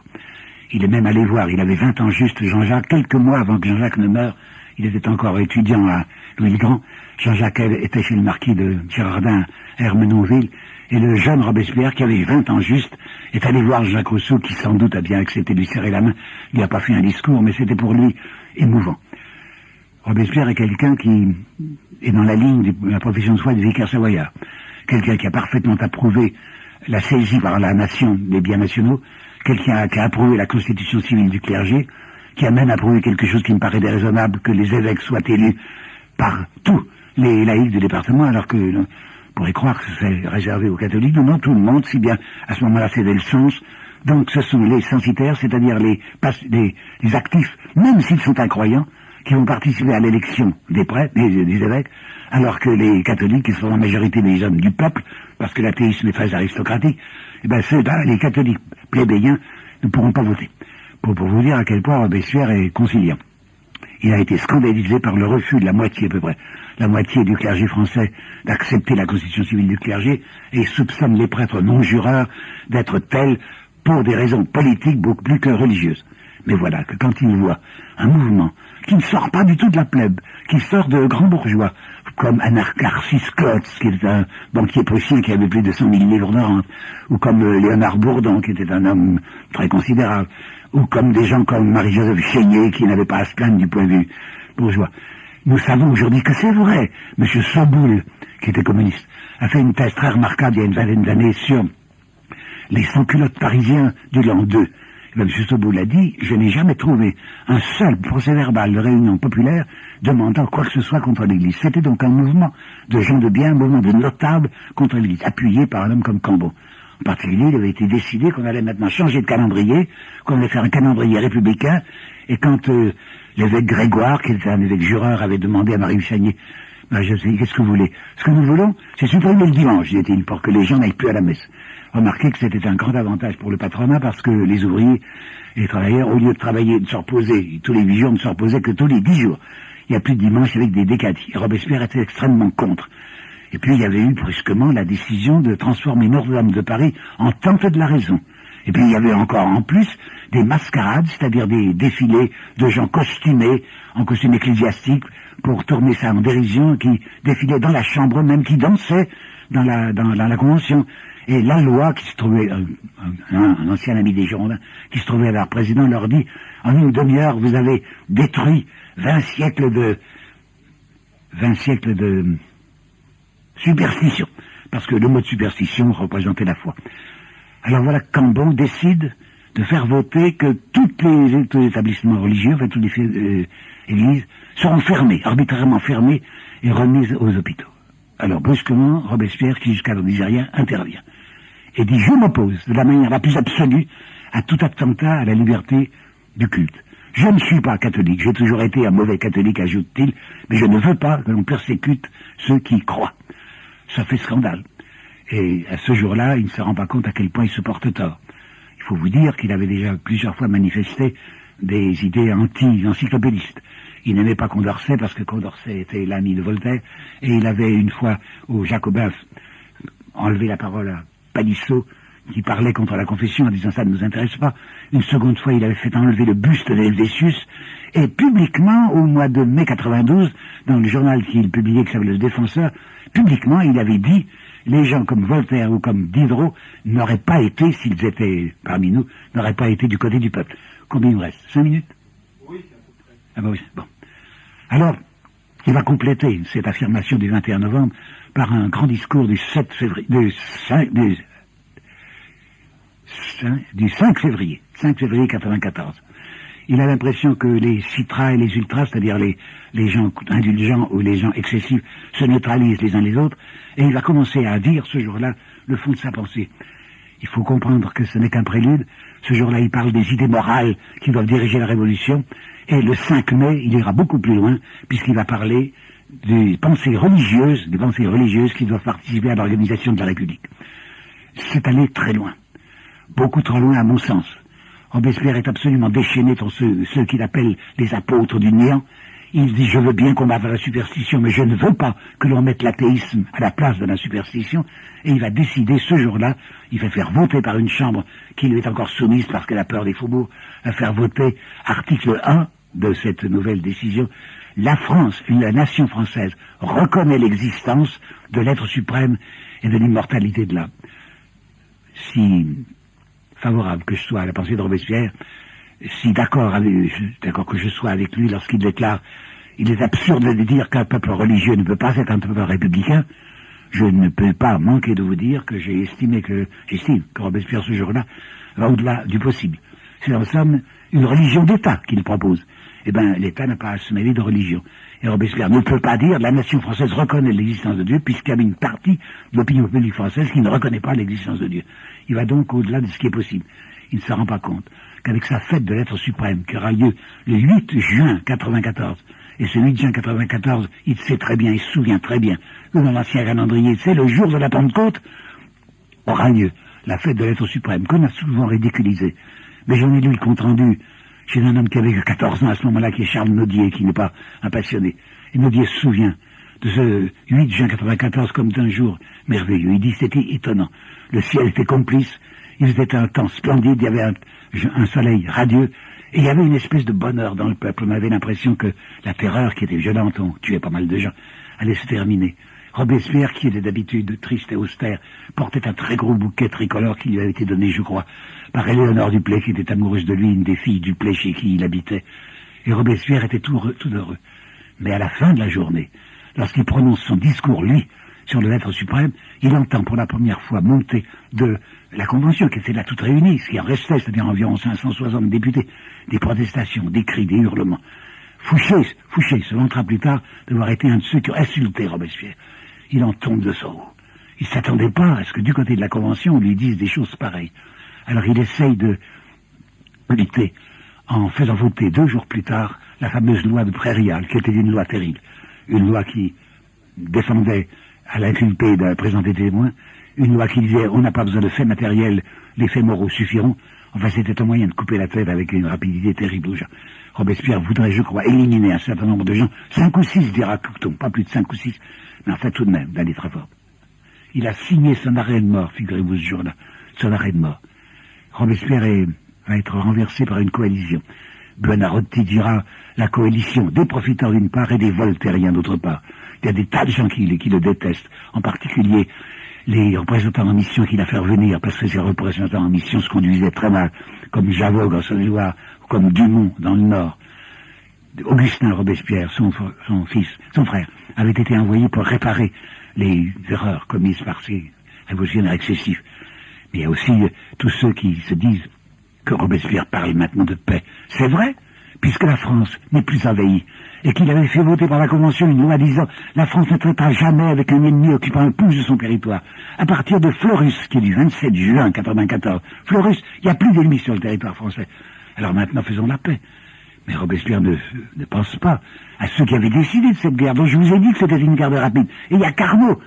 Il est même allé voir, il avait 20 ans juste, Jean-Jacques, quelques mois avant que Jean-Jacques ne meure, il était encore étudiant à Louis-le-Grand. Jean-Jacques était chez le marquis de Girardin à Ermenonville, et le jeune Robespierre, qui avait 20 ans juste, est allé voir Jacques Rousseau, qui sans doute a bien accepté de lui serrer la main. Il n'a pas fait un discours, mais c'était pour lui émouvant. Robespierre est quelqu'un qui est dans la ligne de la profession de foi des vicaires savoyards. Quelqu'un qui a parfaitement approuvé la saisie par la nation des biens nationaux, quelqu'un qui a approuvé la constitution civile du clergé, qui a même approuvé quelque chose qui me paraît déraisonnable, que les évêques soient élus par tous les laïcs du département, alors que on pourrait croire que c'est réservé aux catholiques. Non, tout le monde, si bien à ce moment-là c'est le sens. Donc ce sont les censitaires, c'est-à-dire les actifs, même s'ils sont incroyants, qui vont participer à l'élection des prêtres, des évêques, alors que les catholiques, qui sont la majorité des hommes du peuple, parce que l'athéisme est très aristocratique, eh ben ceux-là, les catholiques plébéiens, ne pourront pas voter. Pour vous dire à quel point Robespierre est conciliant. Il a été scandalisé par le refus de la moitié à peu près, la moitié du clergé français d'accepter la constitution civile du clergé, et soupçonne les prêtres non-jureurs d'être tels pour des raisons politiques beaucoup plus que religieuses. Mais voilà que quand il voit un mouvement qui ne sort pas du tout de la plèbe, qui sort de grands bourgeois, comme Anarcharsis Klotz, qui est un banquier prussien qui avait plus de 100 000 livres de rente, ou comme Léonard Bourdon, qui était un homme très considérable, ou comme des gens comme Marie-Joseph Chénier, qui n'avait pas à se plaindre du point de vue bourgeois. Nous savons aujourd'hui que c'est vrai. M. Soboul, qui était communiste, a fait une thèse très remarquable il y a une vingtaine d'années sur les sans-culottes parisiens du l'an 2. M. Soboul a dit, je n'ai jamais trouvé un seul procès-verbal de réunion populaire demandant quoi que ce soit contre l'Église. C'était donc un mouvement de gens de bien, un mouvement de notables contre l'Église, appuyé par un homme comme Cambon. En particulier, il avait été décidé qu'on allait maintenant changer de calendrier, qu'on allait faire un calendrier républicain, et quand l'évêque Grégoire, qui était un évêque jureur, avait demandé à Marie Chagnier, qu'est-ce que vous voulez? Ce que nous voulons, c'est supprimer le dimanche, dit-il, pour que les gens n'aillent plus à la messe. Remarquez que c'était un grand avantage pour le patronat, parce que les ouvriers et les travailleurs, au lieu de travailler, de se reposer tous les 8 jours, ne se reposaient que tous les 10 jours. Il n'y a plus de dimanche avec des décadis. Robespierre était extrêmement contre. Et puis il y avait eu brusquement la décision de transformer Notre-Dame de Paris en temple de la raison. Et puis il y avait encore en plus des mascarades, c'est-à-dire des défilés de gens costumés, en costume ecclésiastique, pour tourner ça en dérision, qui défilaient dans la chambre, même qui dansaient dans la convention. Et la loi qui se trouvait, un ancien ami des Girondins, qui se trouvait à leur président, leur dit, en une demi-heure, vous avez détruit 20 siècles de superstition, parce que le mot de superstition représentait la foi. Alors voilà, Cambon décide de faire voter que tous les établissements religieux, enfin toutes les églises, seront fermées, arbitrairement fermées et remises aux hôpitaux. Alors brusquement, Robespierre, qui jusqu'alors ne disait rien, intervient et dit, je m'oppose de la manière la plus absolue à tout attentat à la liberté du culte. Je ne suis pas catholique, j'ai toujours été un mauvais catholique, ajoute-t-il, mais je ne veux pas que l'on persécute ceux qui croient. Ça fait scandale. Et à ce jour-là, il ne se rend pas compte à quel point il se porte tort. Il faut vous dire qu'il avait déjà plusieurs fois manifesté des idées anti-encyclopédistes. Il n'aimait pas Condorcet parce que Condorcet était l'ami de Voltaire, et il avait une fois aux Jacobins enlevé la parole à Palissot, qui parlait contre la confession en disant ça ne nous intéresse pas. Une seconde fois, il avait fait enlever le buste de Helvétius, et publiquement, au mois de mai 92, dans le journal qu'il publiait qui s'appelait Le Défenseur, publiquement, il avait dit, les gens comme Voltaire ou comme Diderot n'auraient pas été, s'ils étaient parmi nous, n'auraient pas été du côté du peuple. Combien il me reste? 5 minutes? Oui, c'est à peu près. Ah ben oui, bon. Alors, il va compléter cette affirmation du 21 novembre par un grand discours du 5 février 94. Il a l'impression que les citras et les ultras, c'est-à-dire les gens indulgents ou les gens excessifs, se neutralisent les uns les autres, et il va commencer à dire ce jour-là le fond de sa pensée. Il faut comprendre que ce n'est qu'un prélude. Ce jour-là, il parle des idées morales qui doivent diriger la révolution, et le 5 mai, il ira beaucoup plus loin, puisqu'il va parler des pensées religieuses qui doivent participer à l'organisation de la République. C'est allé très loin, beaucoup trop loin à mon sens. Robespierre est absolument déchaîné dans ceux qu'il appelle les apôtres du néant. Il dit, je veux bien qu'on combattre la superstition, mais je ne veux pas que l'on mette l'athéisme à la place de la superstition. Et il va décider ce jour-là, il va faire voter par une chambre qui lui est encore soumise parce qu'elle a peur des faubourgs, à faire voter article 1 de cette nouvelle décision. La France, la nation française, reconnaît l'existence de l'être suprême et de l'immortalité de l'âme. Si favorable que je sois à la pensée de Robespierre, si d'accord que je sois avec lui lorsqu'il déclare « Il est absurde de dire qu'un peuple religieux ne peut pas être un peuple républicain », je ne peux pas manquer de vous dire que j'estime que Robespierre ce jour-là va au-delà du possible. C'est en somme une religion d'État qu'il propose. Eh bien, l'État n'a pas à se mêler de religion. Et Robespierre ne peut pas dire la nation française reconnaît l'existence de Dieu, puisqu'il y a une partie de l'opinion publique française qui ne reconnaît pas l'existence de Dieu. Il va donc au-delà de ce qui est possible. Il ne se rend pas compte qu'avec sa fête de l'être suprême, qui aura lieu le 8 juin 94, et ce 8 juin 94, il sait très bien, il se souvient très bien, que dans l'ancien calendrier, c'est le jour de la Pentecôte, aura lieu la fête de l'être suprême, qu'on a souvent ridiculisé. Mais j'en ai lu le compte-rendu chez un homme qui avait 14 ans à ce moment-là, qui est Charles Nodier, qui n'est pas un passionné. Et Nodier se souvient de ce 8 juin 94 comme d'un jour merveilleux. Il dit c'était étonnant. Le ciel était complice, il faisait un temps splendide, il y avait un soleil radieux, et il y avait une espèce de bonheur dans le peuple. On avait l'impression que la terreur qui était violente, on tuait pas mal de gens, allait se terminer. Robespierre, qui était d'habitude triste et austère, portait un très gros bouquet tricolore qui lui avait été donné, je crois, par Éléonore Duplay, qui était amoureuse de lui, une des filles Duplay chez qui il habitait. Et Robespierre était tout heureux. Mais à la fin de la journée, lorsqu'il prononce son discours, lui, sur le l'être suprême, il entend pour la première fois monter de la Convention, qui était là toute réunie, ce qui en restait, c'est-à-dire environ 560 députés, des protestations, des cris, des hurlements. Fouché se vantera plus tard d'avoir été un de ceux qui ont insulté Robespierre. Il en tombe de son haut. Il ne s'attendait pas à ce que du côté de la Convention, on lui dise des choses pareilles. Alors il essaye de lutter en faisant voter 2 jours plus tard la fameuse loi de Prairial, qui était une loi terrible. Une loi qui défendait à l'inculpé de présenter des témoins, une loi qui disait on n'a pas besoin de faits matériels, les faits moraux suffiront. Enfin, c'était un moyen de couper la tête avec une rapidité terrible aux gens. Robespierre voudrait, je crois, éliminer un certain nombre de gens. 5 ou 6, dira Cocteau, pas plus de 5 ou 6, mais enfin tout de même, d'aller très fort. Il a signé son arrêt de mort, figurez-vous ce jour-là, son arrêt de mort. Robespierre va être renversé par une coalition. Buonarroti dira la coalition des profiteurs d'une part et des voltairiens d'autre part. Il y a des tas de gens qui le détestent, en particulier les représentants en mission qu'il a fait revenir, parce que ces représentants en mission se conduisaient très mal, comme Javogue en Saône-et-Loire, ou comme Dumont dans le Nord. Augustin Robespierre, son frère, avait été envoyé pour réparer les erreurs commises par ces révolutionnaires excessifs. Mais il y a aussi tous ceux qui se disent que Robespierre parle maintenant de paix. C'est vrai, puisque la France n'est plus envahie, et qu'il avait fait voter par la Convention une loi disant la France ne traitera jamais avec un ennemi occupant un pouce de son territoire. À partir de Fleurus, qui est du 27 juin 1994, Fleurus, il n'y a plus d'ennemis sur le territoire français. Alors maintenant, faisons la paix. Mais Robespierre ne pense pas à ceux qui avaient décidé de cette guerre. Donc je vous ai dit que c'était une guerre de rapide. Et il y a Carnot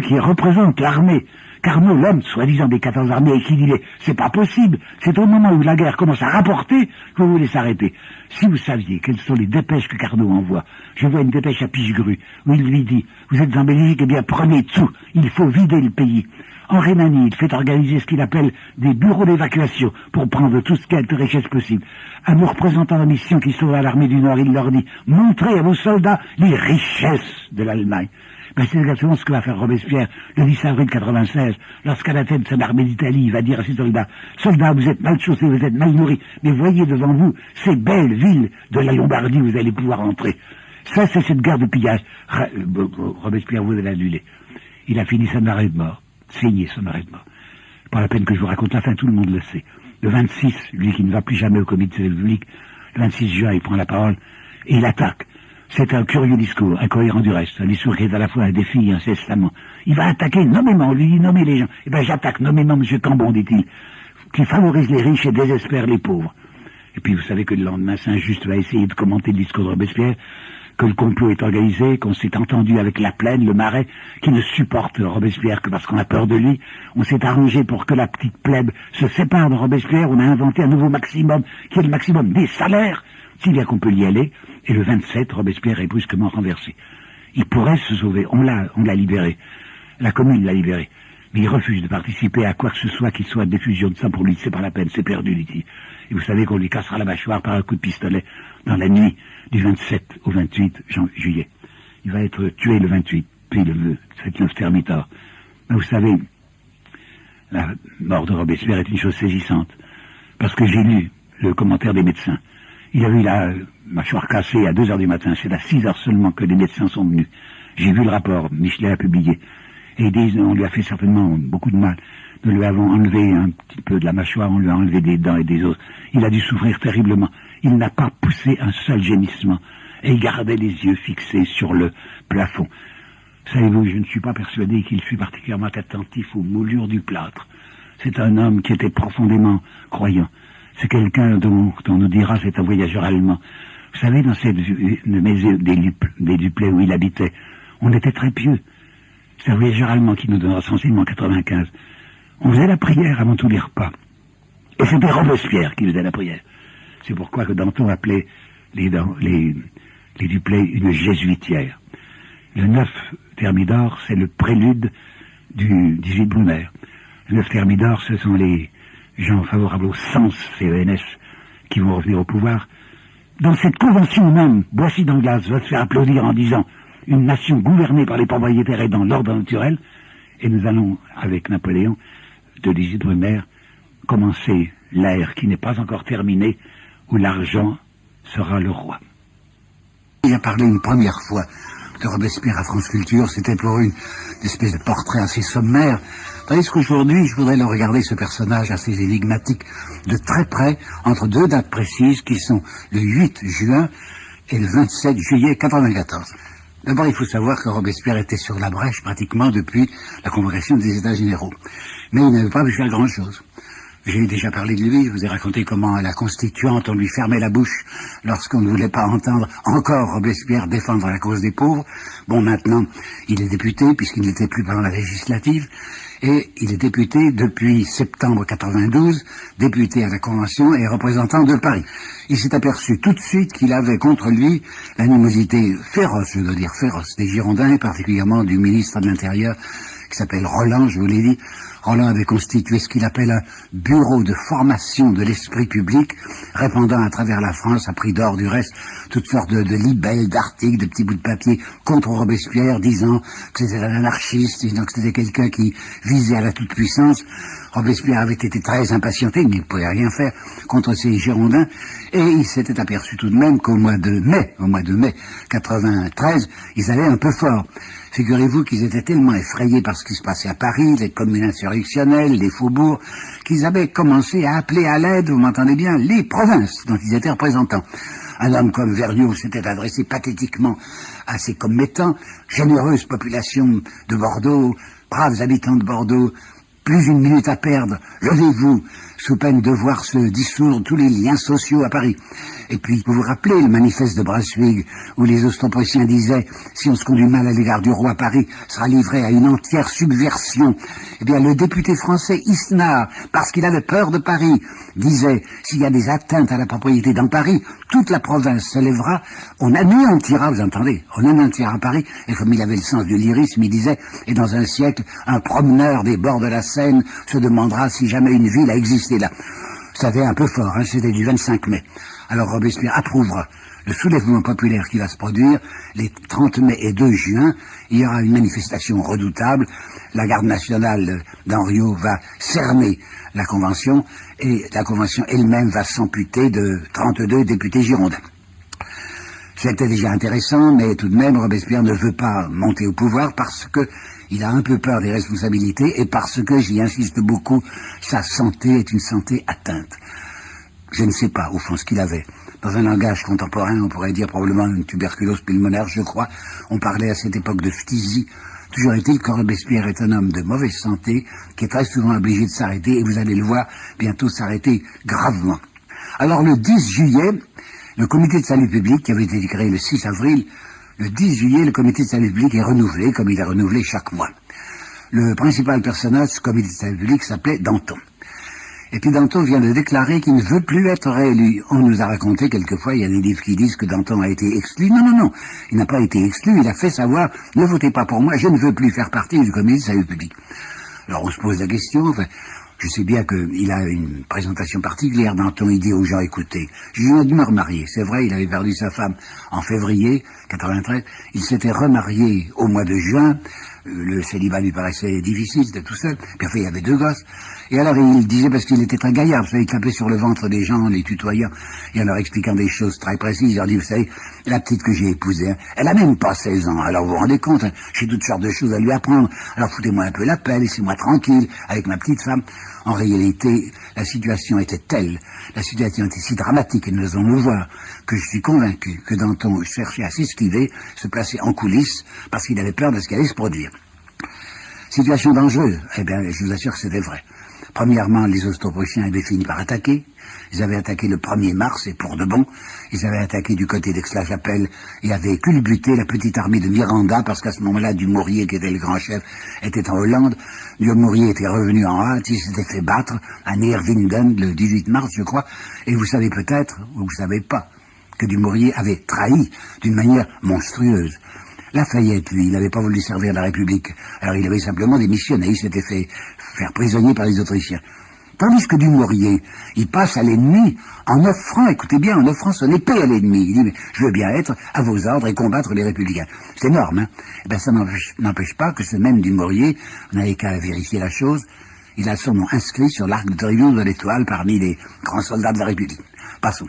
qui représente l'armée. Carnot, l'homme, soi-disant des 14 armées, et qui dit c'est pas possible. C'est au moment où la guerre commence à rapporter que vous voulez s'arrêter. Si vous saviez quelles sont les dépêches que Carnot envoie, je vois une dépêche à Pichegru, où il lui dit, vous êtes en Belgique, eh bien prenez tout, il faut vider le pays. En Rhénanie, il fait organiser ce qu'il appelle des bureaux d'évacuation pour prendre tout ce qu'il y a de richesse possible. À nos représentants de mission qui sont à l'armée du Nord, il leur dit, montrez à vos soldats les richesses de l'Allemagne. Ben, c'est exactement ce que va faire Robespierre le 10 avril 96, lorsqu'à la tête de son armée d'Italie, il va dire à ses soldats, soldats, vous êtes mal chaussés, vous êtes mal nourris, mais voyez devant vous ces belles villes de la Lombardie où vous allez pouvoir entrer. Ça, c'est cette guerre de pillage. Robespierre voulait l'annuler. Il a fini son arrêt de mort, signé son arrêt de mort. Pas la peine que je vous raconte la fin, tout le monde le sait. Le 26, lui qui ne va plus jamais au comité de la République, Le 26 juin, il prend la parole et il attaque. C'est un curieux discours, incohérent du reste. Un discours qui est à la fois un défi et un testament. Il va attaquer nommément, on lui dit nommer les gens. Eh bien, j'attaque nommément M. Cambon, dit-il, qui favorise les riches et désespère les pauvres. Et puis, vous savez que le lendemain, Saint-Just va essayer de commenter le discours de Robespierre, que le complot est organisé, qu'on s'est entendu avec la Plaine, le Marais, qui ne supporte Robespierre que parce qu'on a peur de lui. On s'est arrangé pour que la petite plèbe se sépare de Robespierre. On a inventé un nouveau maximum, qui est le maximum des salaires, si bien qu'on peut y aller. Et le 27, Robespierre est brusquement renversé. Il pourrait se sauver. On l'a libéré. La Commune l'a libéré. Mais il refuse de participer à quoi que ce soit qui soit diffusion de sang pour lui. C'est pas la peine, c'est perdu, dit-il. Et vous savez qu'on lui cassera la mâchoire par un coup de pistolet dans la nuit du 27 au 28 juillet. Il va être tué le 28, puis le 9 Thermidor. Mais vous savez, la mort de Robespierre est une chose saisissante. Parce que j'ai lu le commentaire des médecins. Il a eu la mâchoire cassée à 2 heures du matin. C'est à 6 heures seulement que les médecins sont venus. J'ai vu le rapport, Michelet a publié. Et ils disent, on lui a fait certainement beaucoup de mal. Nous lui avons enlevé un petit peu de la mâchoire, on lui a enlevé des dents et des os. Il a dû souffrir terriblement. Il n'a pas poussé un seul gémissement. Et il gardait les yeux fixés sur le plafond. Savez-vous, je ne suis pas persuadé qu'il fût particulièrement attentif aux moulures du plâtre. C'est un homme qui était profondément croyant. C'est quelqu'un dont on nous dira, c'est un voyageur allemand. Vous savez, dans cette maison des Duplay où il habitait, on était très pieux. C'est un voyageur allemand qui nous donnera son signe en 95. On faisait la prière avant tous les repas. Et c'était Robespierre qui faisait la prière. C'est pourquoi que Danton appelait les Duplay une jésuitière. Le 9 Thermidor, c'est le prélude du 18 Brumaire. Le 9 Thermidor, ce sont les gens favorables au sens CENS qui vont revenir au pouvoir. Dans cette convention même, Boissy d'Anglas va se faire applaudir en disant une nation gouvernée par les propriétaires et dans l'ordre naturel, et nous allons, avec Napoléon, de 18 Brumaire, commencer l'ère qui n'est pas encore terminée, où l'argent sera le roi. Il a parlé une première fois de Robespierre à France Culture, c'était pour une espèce de portrait assez sommaire, tandis qu'aujourd'hui, je voudrais le regarder, ce personnage assez énigmatique, de très près, entre 2 dates précises, qui sont le 8 juin et le 27 juillet 94. D'abord, il faut savoir que Robespierre était sur la brèche pratiquement depuis la convocation des États généraux. Mais il n'avait pas pu faire grand-chose. J'ai déjà parlé de lui, je vous ai raconté comment à la Constituante on lui fermait la bouche lorsqu'on ne voulait pas entendre encore Robespierre défendre la cause des pauvres. Bon, maintenant, il est député puisqu'il n'était plus pendant la législative, et il est député depuis septembre 92, député à la Convention et représentant de Paris. Il s'est aperçu tout de suite qu'il avait contre lui l'animosité féroce, je dois dire féroce, des Girondins, et particulièrement du ministre de l'Intérieur, qui s'appelle Roland, je vous l'ai dit. Roland avait constitué ce qu'il appelle un bureau de formation de l'esprit public, répandant à travers la France, à prix d'or du reste, toutes sortes de libelles, d'articles, de petits bouts de papier contre Robespierre, disant que c'était un anarchiste, disant que c'était quelqu'un qui visait à la toute-puissance. Robespierre avait été très impatienté, mais il ne pouvait rien faire contre ces Girondins, et il s'était aperçu tout de même qu'au mois de mai 93, ils allaient un peu fort. Figurez-vous qu'ils étaient tellement effrayés par ce qui se passait à Paris, les communes insurrectionnelles, les faubourgs, qu'ils avaient commencé à appeler à l'aide, vous m'entendez bien, les provinces dont ils étaient représentants. Un homme comme Vergniaud s'était adressé pathétiquement à ses commettants, généreuse population de Bordeaux, braves habitants de Bordeaux, plus une minute à perdre, levez-vous, sous peine de voir se dissoudre tous les liens sociaux à Paris. Et puis, vous vous rappelez le manifeste de Brunswick, où les Ostropéciens disaient, si on se conduit mal à l'égard du roi, Paris sera livré à une entière subversion. Eh bien, le député français Isnard, parce qu'il avait peur de Paris, disait, s'il y a des atteintes à la propriété dans Paris, toute la province se lèvera, on anéantira, vous entendez, on anéantira Paris, et comme il avait le sens du lyrisme, il disait, et dans un siècle, un promeneur des bords de la Seine se demandera si jamais une ville a existé là. Ça fait un peu fort, hein, c'était du 25 mai. Alors Robespierre approuvera le soulèvement populaire qui va se produire les 30 mai et 2 juin. Il y aura une manifestation redoutable. La garde nationale d'Henriot va cerner la Convention et la Convention elle-même va s'amputer de 32 députés girondins. C'était déjà intéressant, mais tout de même Robespierre ne veut pas monter au pouvoir parce que il a un peu peur des responsabilités et parce que, j'y insiste beaucoup, sa santé est une santé atteinte. Je ne sais pas, au fond, ce qu'il avait. Dans un langage contemporain, on pourrait dire probablement une tuberculose pulmonaire, je crois. On parlait à cette époque de phtisie. Toujours est-il que Robespierre est un homme de mauvaise santé, qui est très souvent obligé de s'arrêter, et vous allez le voir bientôt s'arrêter gravement. Alors le 10 juillet, le comité de salut public, qui avait été créé le 6 avril, le 10 juillet, le comité de salut public est renouvelé, comme il est renouvelé chaque mois. Le principal personnage du comité de salut public s'appelait Danton. Et puis Danton vient de déclarer qu'il ne veut plus être réélu. On nous a raconté quelquefois, il y a des livres qui disent que Danton a été exclu. Non, non, non, il n'a pas été exclu, il a fait savoir, ne votez pas pour moi, je ne veux plus faire partie du comité de salut public. Alors on se pose la question, enfin, je sais bien qu'il a une présentation particulière. Danton, il dit aux gens, écoutez, je viens de me remarier. C'est vrai, il avait perdu sa femme en février 93, il s'était remarié au mois de juin. Le célibat lui paraissait difficile, c'était tout seul. Puis enfin, il y avait 2 gosses. Et alors, il disait, parce qu'il était très gaillard, vous savez, il tapait sur le ventre des gens, les tutoyant, et en leur expliquant des choses très précises. Il leur dit, vous savez, la petite que j'ai épousée, hein, elle a même pas 16 ans. Alors, vous vous rendez compte, hein, j'ai toutes sortes de choses à lui apprendre. Alors, foutez-moi un peu la paix, laissez-moi tranquille avec ma petite femme. En réalité, la situation était telle, la situation était si dramatique, et nous allons le voir, que je suis convaincu que Danton cherchait à s'esquiver, se placer en coulisses, parce qu'il avait peur de ce qui allait se produire. Situation dangereuse, eh bien, je vous assure que c'était vrai. Premièrement, les Austro-Prussiens avaient fini par attaquer. Ils avaient attaqué le 1er mars, et pour de bon. Ils avaient attaqué du côté d'Aix-la-Chapelle et avaient culbuté la petite armée de Miranda, parce qu'à ce moment-là, Dumouriez, qui était le grand chef, était en Hollande. Dumouriez était revenu en hâte, il s'était fait battre à Neerwinden le 18 mars, je crois. Et vous savez peut-être, ou vous savez pas, que Dumouriez avait trahi d'une manière monstrueuse. Lafayette, lui, il n'avait pas voulu servir la République. Alors il avait simplement démissionné, il s'était fait faire prisonnier par les Autrichiens. Tandis que Dumouriez, il passe à l'ennemi en offrant, écoutez bien, en offrant son épée à l'ennemi. Il dit, mais je veux bien être à vos ordres et combattre les Républicains. C'est énorme, hein. Eh bien, ça n'empêche pas que ce même Dumouriez, vous n'avez qu'à vérifier la chose, il a son nom inscrit sur l'arc de triomphe de l'Étoile parmi les grands soldats de la République. Passons.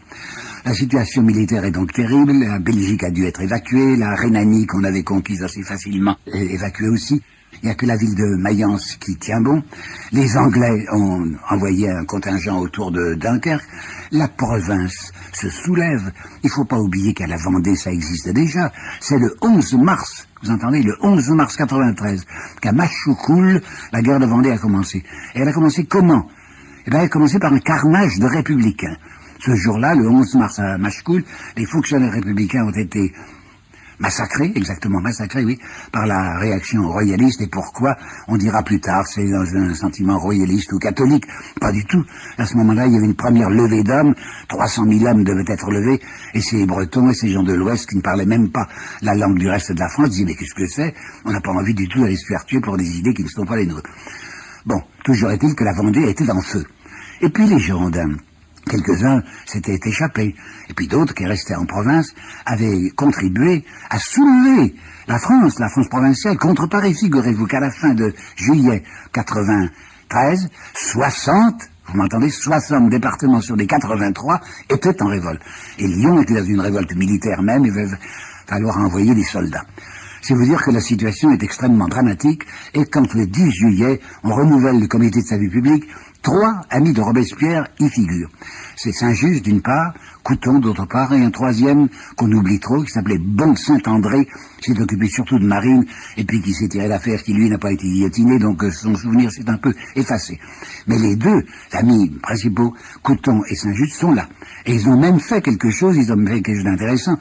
La situation militaire est donc terrible, la Belgique a dû être évacuée, la Rhénanie qu'on avait conquise assez facilement est évacuée aussi. Il n'y a que la ville de Mayence qui tient bon. Les Anglais ont envoyé un contingent autour de Dunkerque. La province se soulève. Il ne faut pas oublier qu'à la Vendée, ça existe déjà. C'est le 11 mars, vous entendez, le 11 mars 93, qu'à Machecoul, la guerre de Vendée a commencé. Et elle a commencé comment? Eh bien, elle a commencé par un carnage de républicains. Ce jour-là, le 11 mars à Machecoul, les fonctionnaires républicains ont été massacrés, exactement massacrés, oui, par la réaction royaliste. Et pourquoi? On dira plus tard, c'est dans un sentiment royaliste ou catholique. Pas du tout. À ce moment-là, il y avait une première levée d'hommes, 300 000 hommes devaient être levés, et ces Bretons et ces gens de l'Ouest qui ne parlaient même pas la langue du reste de la France disaient, mais qu'est-ce que c'est? On n'a pas envie du tout d'aller se faire tuer pour des idées qui ne sont pas les nôtres. Bon, toujours est-il que la Vendée était en feu. Et puis les Girondins, quelques-uns s'étaient échappés, et puis d'autres qui restaient en province avaient contribué à soulever la France provinciale contre Paris. Figurez-vous qu'à la fin de juillet 93, 60, vous m'entendez, 60 départements sur les 83 étaient en révolte. Et Lyon était dans une révolte militaire même, il va falloir envoyer des soldats. C'est vous dire que la situation est extrêmement dramatique, et quand le 10 juillet, on renouvelle le comité de salut public, 3 amis de Robespierre y figurent. C'est Saint-Just d'une part, Couthon d'autre part, et un troisième qu'on oublie trop, qui s'appelait Bon-Saint-André, qui s'est occupé surtout de marine, et puis qui s'est tiré d'affaire, qui lui n'a pas été guillotiné, donc son souvenir s'est un peu effacé. Mais les 2 amis principaux, Couthon et Saint-Just, sont là. Et ils ont même fait quelque chose, ils ont fait quelque chose d'intéressant.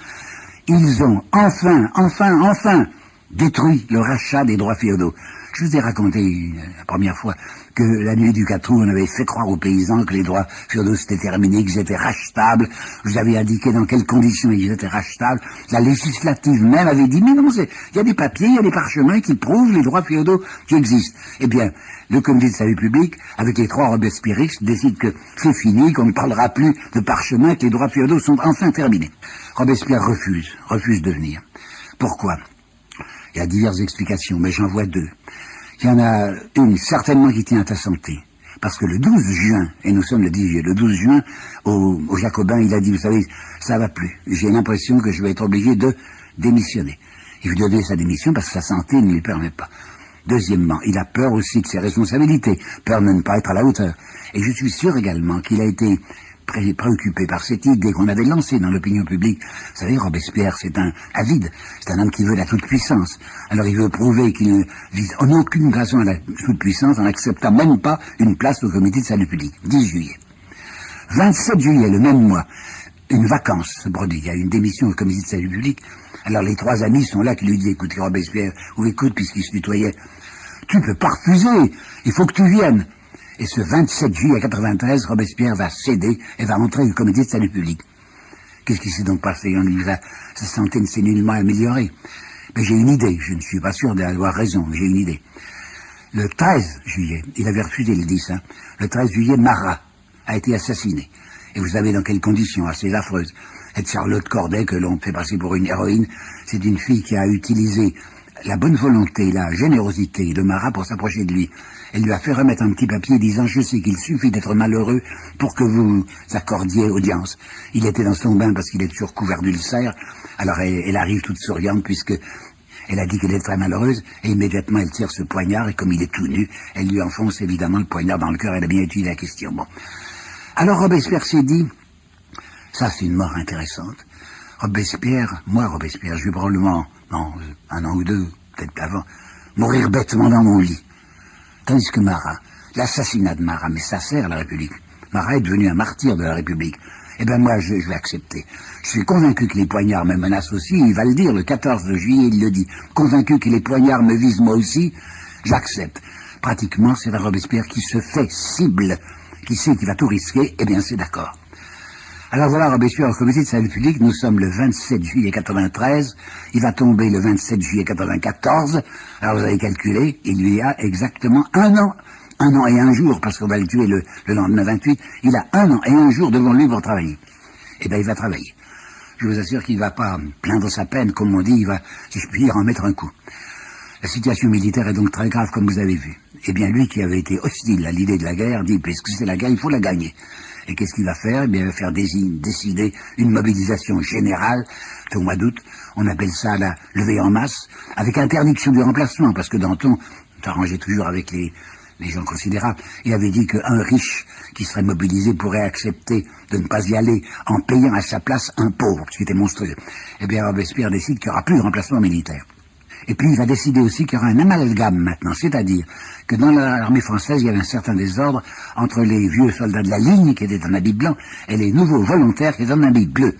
Ils ont enfin détruit le rachat des droits féodaux. Je vous ai raconté la première fois que la nuit du 4 août, on avait fait croire aux paysans que les droits féodaux s'étaient terminés, qu'ils étaient rachetables. Je vous avais indiqué dans quelles conditions ils étaient rachetables. La législative même avait dit, mais non, il y a des papiers, il y a des parchemins qui prouvent les droits féodaux qui existent. Eh bien, le comité de salut public, avec les 3 robespierristes, décide que c'est fini, qu'on ne parlera plus de parchemins, que les droits féodaux sont enfin terminés. Robespierre refuse de venir. Pourquoi? Il y a diverses explications, mais j'en vois 2. Il y en a une certainement qui tient à ta santé. Parce que le 12 juin, et nous sommes le 10 juillet, le 12 juin, aux Jacobins, il a dit, vous savez, ça va plus. J'ai l'impression que je vais être obligé de démissionner. Il veut donner sa démission parce que sa santé ne lui permet pas. Deuxièmement, il a peur aussi de ses responsabilités, peur de ne pas être à la hauteur. Et je suis sûr également qu'il a été préoccupé par cette idée qu'on avait lancée dans l'opinion publique. Vous savez, Robespierre, c'est un avide, c'est un homme qui veut la toute-puissance. Alors il veut prouver qu'il ne vise en aucune façon à la toute-puissance en n'acceptant même pas une place au comité de salut public. 10 juillet. 27 juillet, le même mois, une vacance se produit. Il y a une démission au comité de salut public. Alors les 3 amis sont là qui lui disent, écoute Robespierre, ou écoute, puisqu'il se tutoyait, tu peux pas refuser, il faut que tu viennes. Et ce 27 juillet 93, Robespierre va céder et va entrer au comité de salut public. Qu'est-ce qui s'est donc passé? Sa santé ne s'est nullement améliorée. Mais j'ai une idée, je ne suis pas sûr d'avoir raison, mais j'ai une idée. Le 13 juillet, il avait refusé le 10, le 13 juillet, Marat a été assassiné. Et vous savez dans quelles conditions, assez affreuses. Cette Charlotte Corday, que l'on fait passer pour une héroïne, c'est une fille qui a utilisé la bonne volonté, la générosité de Marat pour s'approcher de lui. Elle lui a fait remettre un petit papier disant « Je sais qu'il suffit d'être malheureux pour que vous accordiez audience ». Il était dans son bain parce qu'il est toujours couvert d'ulcères. Alors elle arrive toute souriante puisque elle a dit qu'elle était très malheureuse et immédiatement elle tire ce poignard et comme il est tout nu, elle lui enfonce évidemment le poignard dans le cœur. Elle a bien étudié la question. Bon. Alors Robespierre s'est dit « Ça c'est une mort intéressante ». Robespierre, je vais probablement, non, 1 an ou 2, peut-être avant, mourir bêtement dans mon lit. Tandis que Marat, l'assassinat de Marat, mais ça sert la République. Marat est devenu un martyr de la République. Eh bien moi, je vais accepter. Je suis convaincu que les poignards me menacent aussi, il va le dire, le 14 juillet, il le dit. Convaincu que les poignards me visent moi aussi, j'accepte. Pratiquement, c'est la Robespierre qui se fait cible, qui sait qu'il va tout risquer, eh bien c'est d'accord. Alors voilà, Robespierre au comité de salut public, nous sommes le 27 juillet 93, il va tomber le 27 juillet 94, alors vous avez calculé, il lui a exactement 1 an et 1 jour, parce qu'on va le tuer le lendemain 28, il a 1 an et 1 jour devant lui pour travailler. Eh bien il va travailler. Je vous assure qu'il ne va pas plaindre sa peine, comme on dit, il va, si je puis dire, en mettre un coup. La situation militaire est donc très grave, comme vous avez vu. Eh bien lui qui avait été hostile à l'idée de la guerre, dit, puisque c'est la guerre, il faut la gagner. Et qu'est-ce qu'il va faire? Eh bien, il va faire décider une mobilisation générale au mois d'août. On appelle ça la levée en masse, avec interdiction du remplacement, parce que Danton s'arrangeait toujours avec les gens considérables. Il avait dit qu'un riche qui serait mobilisé pourrait accepter de ne pas y aller en payant à sa place un pauvre, ce qui était monstrueux. Eh bien, Robespierre décide qu'il n'y aura plus de remplacement militaire. Et puis il va décider aussi qu'il y aura un amalgame maintenant, c'est-à-dire que dans l'armée française, il y avait un certain désordre entre les vieux soldats de la ligne qui étaient en habit blanc et les nouveaux volontaires qui étaient en habit bleu.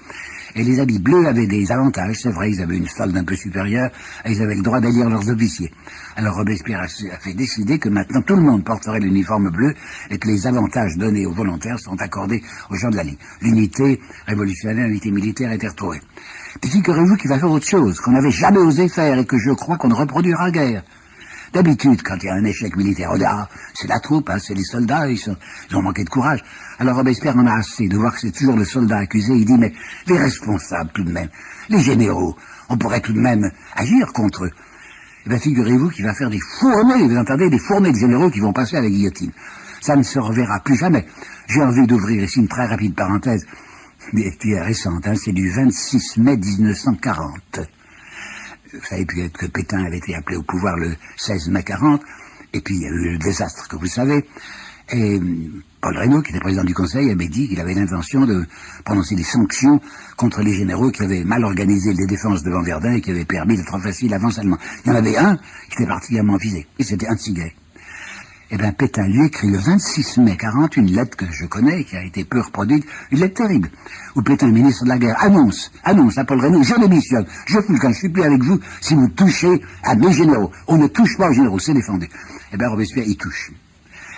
Et les habits bleus avaient des avantages, c'est vrai, ils avaient une solde un peu supérieure et ils avaient le droit d'élire leurs officiers. Alors Robespierre a fait décider que maintenant tout le monde porterait l'uniforme bleu et que les avantages donnés aux volontaires sont accordés aux gens de la ligne. L'unité révolutionnaire, l'unité militaire était retrouvée. Puis figurez-vous qu'il va faire autre chose, qu'on n'avait jamais osé faire et que je crois qu'on ne reproduira guère. D'habitude, quand il y a un échec militaire, on dit, ah, c'est la troupe, c'est les soldats, ils ont manqué de courage. Alors Robespierre en a assez de voir que c'est toujours le soldat accusé. Il dit, mais les responsables tout de même, les généraux, on pourrait tout de même agir contre eux. Eh bien, figurez-vous qu'il va faire des fournées, vous entendez, des fournées de généraux qui vont passer à la guillotine. Ça ne se reverra plus jamais. J'ai envie d'ouvrir ici une très rapide parenthèse, qui est récente, c'est du 26 mai 1940. Vous savez peut-être que Pétain avait été appelé au pouvoir le 16 mai 40, et puis il y a eu le désastre que vous savez, et Paul Reynaud, qui était président du Conseil, avait dit qu'il avait l'intention de prononcer des sanctions contre les généraux qui avaient mal organisé les défenses devant Verdun et qui avaient permis le trop facile avance allemand. Il y en avait un qui était particulièrement visé, et c'était Hunziker. Eh bien, Pétain lui écrit le 26 mai 40 une lettre que je connais, qui a été peu reproduite, une lettre terrible, où Pétain, ministre de la guerre, annonce à Paul Reynaud, je démissionne, je fous le camp, je suis plus avec vous si vous touchez à mes généraux. On ne touche pas aux généraux, c'est défendu. Eh bien, Robespierre, il touche.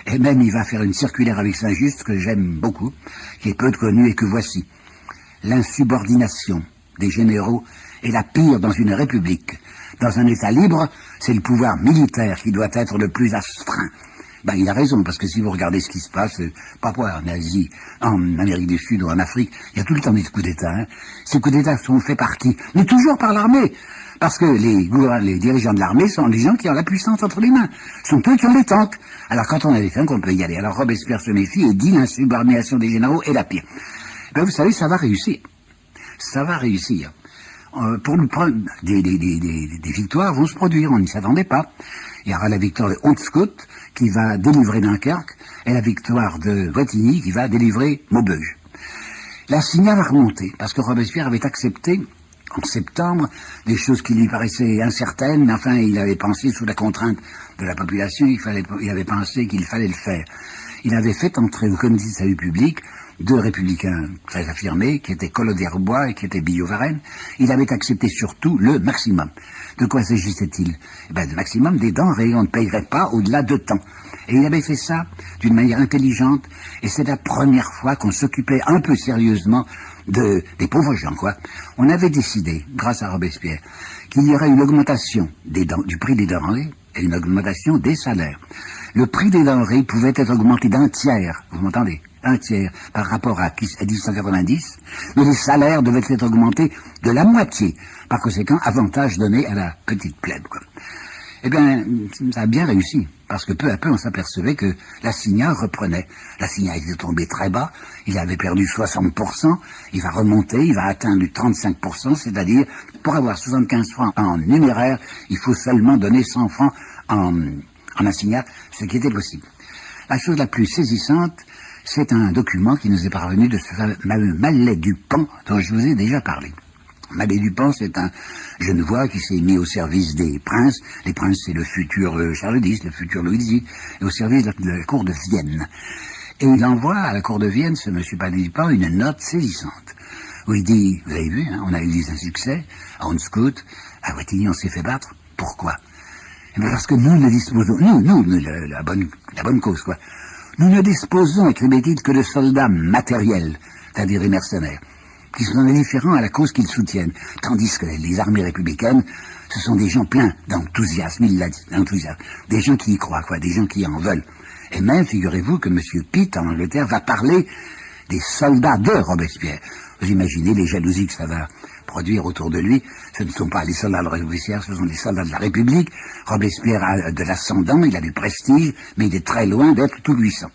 Et même, il va faire une circulaire avec Saint-Just, que j'aime beaucoup, qui est peu connue et que voici. L'insubordination des généraux est la pire dans une république. Dans un État libre, c'est le pouvoir militaire qui doit être le plus astreint. Ben, il a raison, parce que si vous regardez ce qui se passe, parfois en Asie, en Amérique du Sud ou en Afrique, il y a tout le temps des coups d'État. Ces coups d'État sont faits par qui? Mais toujours par l'armée. Parce que les dirigeants de l'armée sont les gens qui ont la puissance entre les mains. Ce sont eux qui ont les tanks. Alors quand on a des tanks, on peut y aller. Alors Robespierre se méfie et dit l'insubordination des généraux est la pire. Ben, vous savez, ça va réussir. Ça va réussir. Pour nous prendre des victoires vont se produire, on n'y s'attendait pas. Il y aura la victoire de Hontskoott qui va délivrer Dunkerque et la victoire de Bretigny qui va délivrer Maubeuge. L'assignat va remonter, parce que Robespierre avait accepté, en septembre, des choses qui lui paraissaient incertaines, mais enfin, il avait pensé, sous la contrainte de la population, il avait pensé qu'il fallait le faire. Il avait fait entrer au comité de salut public 2 républicains très affirmés, qui étaient Collot d'Herbois et qui étaient Billaud-Varenne. Il avait accepté surtout le maximum. De quoi s'agissait-il? Eh ben, le maximum des denrées, on ne payerait pas au-delà de temps. Et il avait fait ça d'une manière intelligente, et c'est la première fois qu'on s'occupait un peu sérieusement des pauvres gens, quoi. On avait décidé, grâce à Robespierre, qu'il y aurait une augmentation du prix des denrées et une augmentation des salaires. Le prix des denrées pouvait être augmenté d'un tiers, vous m'entendez? Un tiers par rapport à 1890, mais les salaires devaient être augmentés de la moitié. Par conséquent, avantage donné à la petite plèbe, quoi. Eh bien, ça a bien réussi, parce que peu à peu, on s'apercevait que l'assignat reprenait. L'assignat était tombé très bas, il avait perdu 60%, il va remonter, il va atteindre du 35%, c'est-à-dire, pour avoir 75 francs en numéraire, il faut seulement donner 100 francs en assignat, ce qui était possible. La chose la plus saisissante, c'est un document qui nous est parvenu de ce fameux Mallet-Dupan dont je vous ai déjà parlé. Mallet-Dupan, c'est un Genevois qui s'est mis au service des princes. Les princes, c'est le futur Charles X, le futur Louis XVIII, et au service de la cour de Vienne. Et il envoie à la cour de Vienne, ce monsieur Mallet-Dupan, une note saisissante, où il dit, vous avez vu, hein, on a eu un succès, à Hondscoot, à Wattignies, on s'est fait battre. Pourquoi? Eh bien parce que nous ne disposons, la bonne cause, quoi. Nous ne disposons, écrivait-il, que de soldats matériels, c'est-à-dire des mercenaires, qui sont indifférents à la cause qu'ils soutiennent, tandis que les armées républicaines, ce sont des gens pleins d'enthousiasme, il l'a dit, d'enthousiasme, des gens qui y croient, quoi, des gens qui en veulent. Et même, figurez-vous que M. Pitt, en Angleterre, va parler des soldats de Robespierre. Vous imaginez les jalousies que ça va produire autour de lui. Ce ne sont pas les soldats de Robespierre, ce sont les soldats de la République. Robespierre a de l'ascendant, il a du prestige, mais il est très loin d'être tout puissant.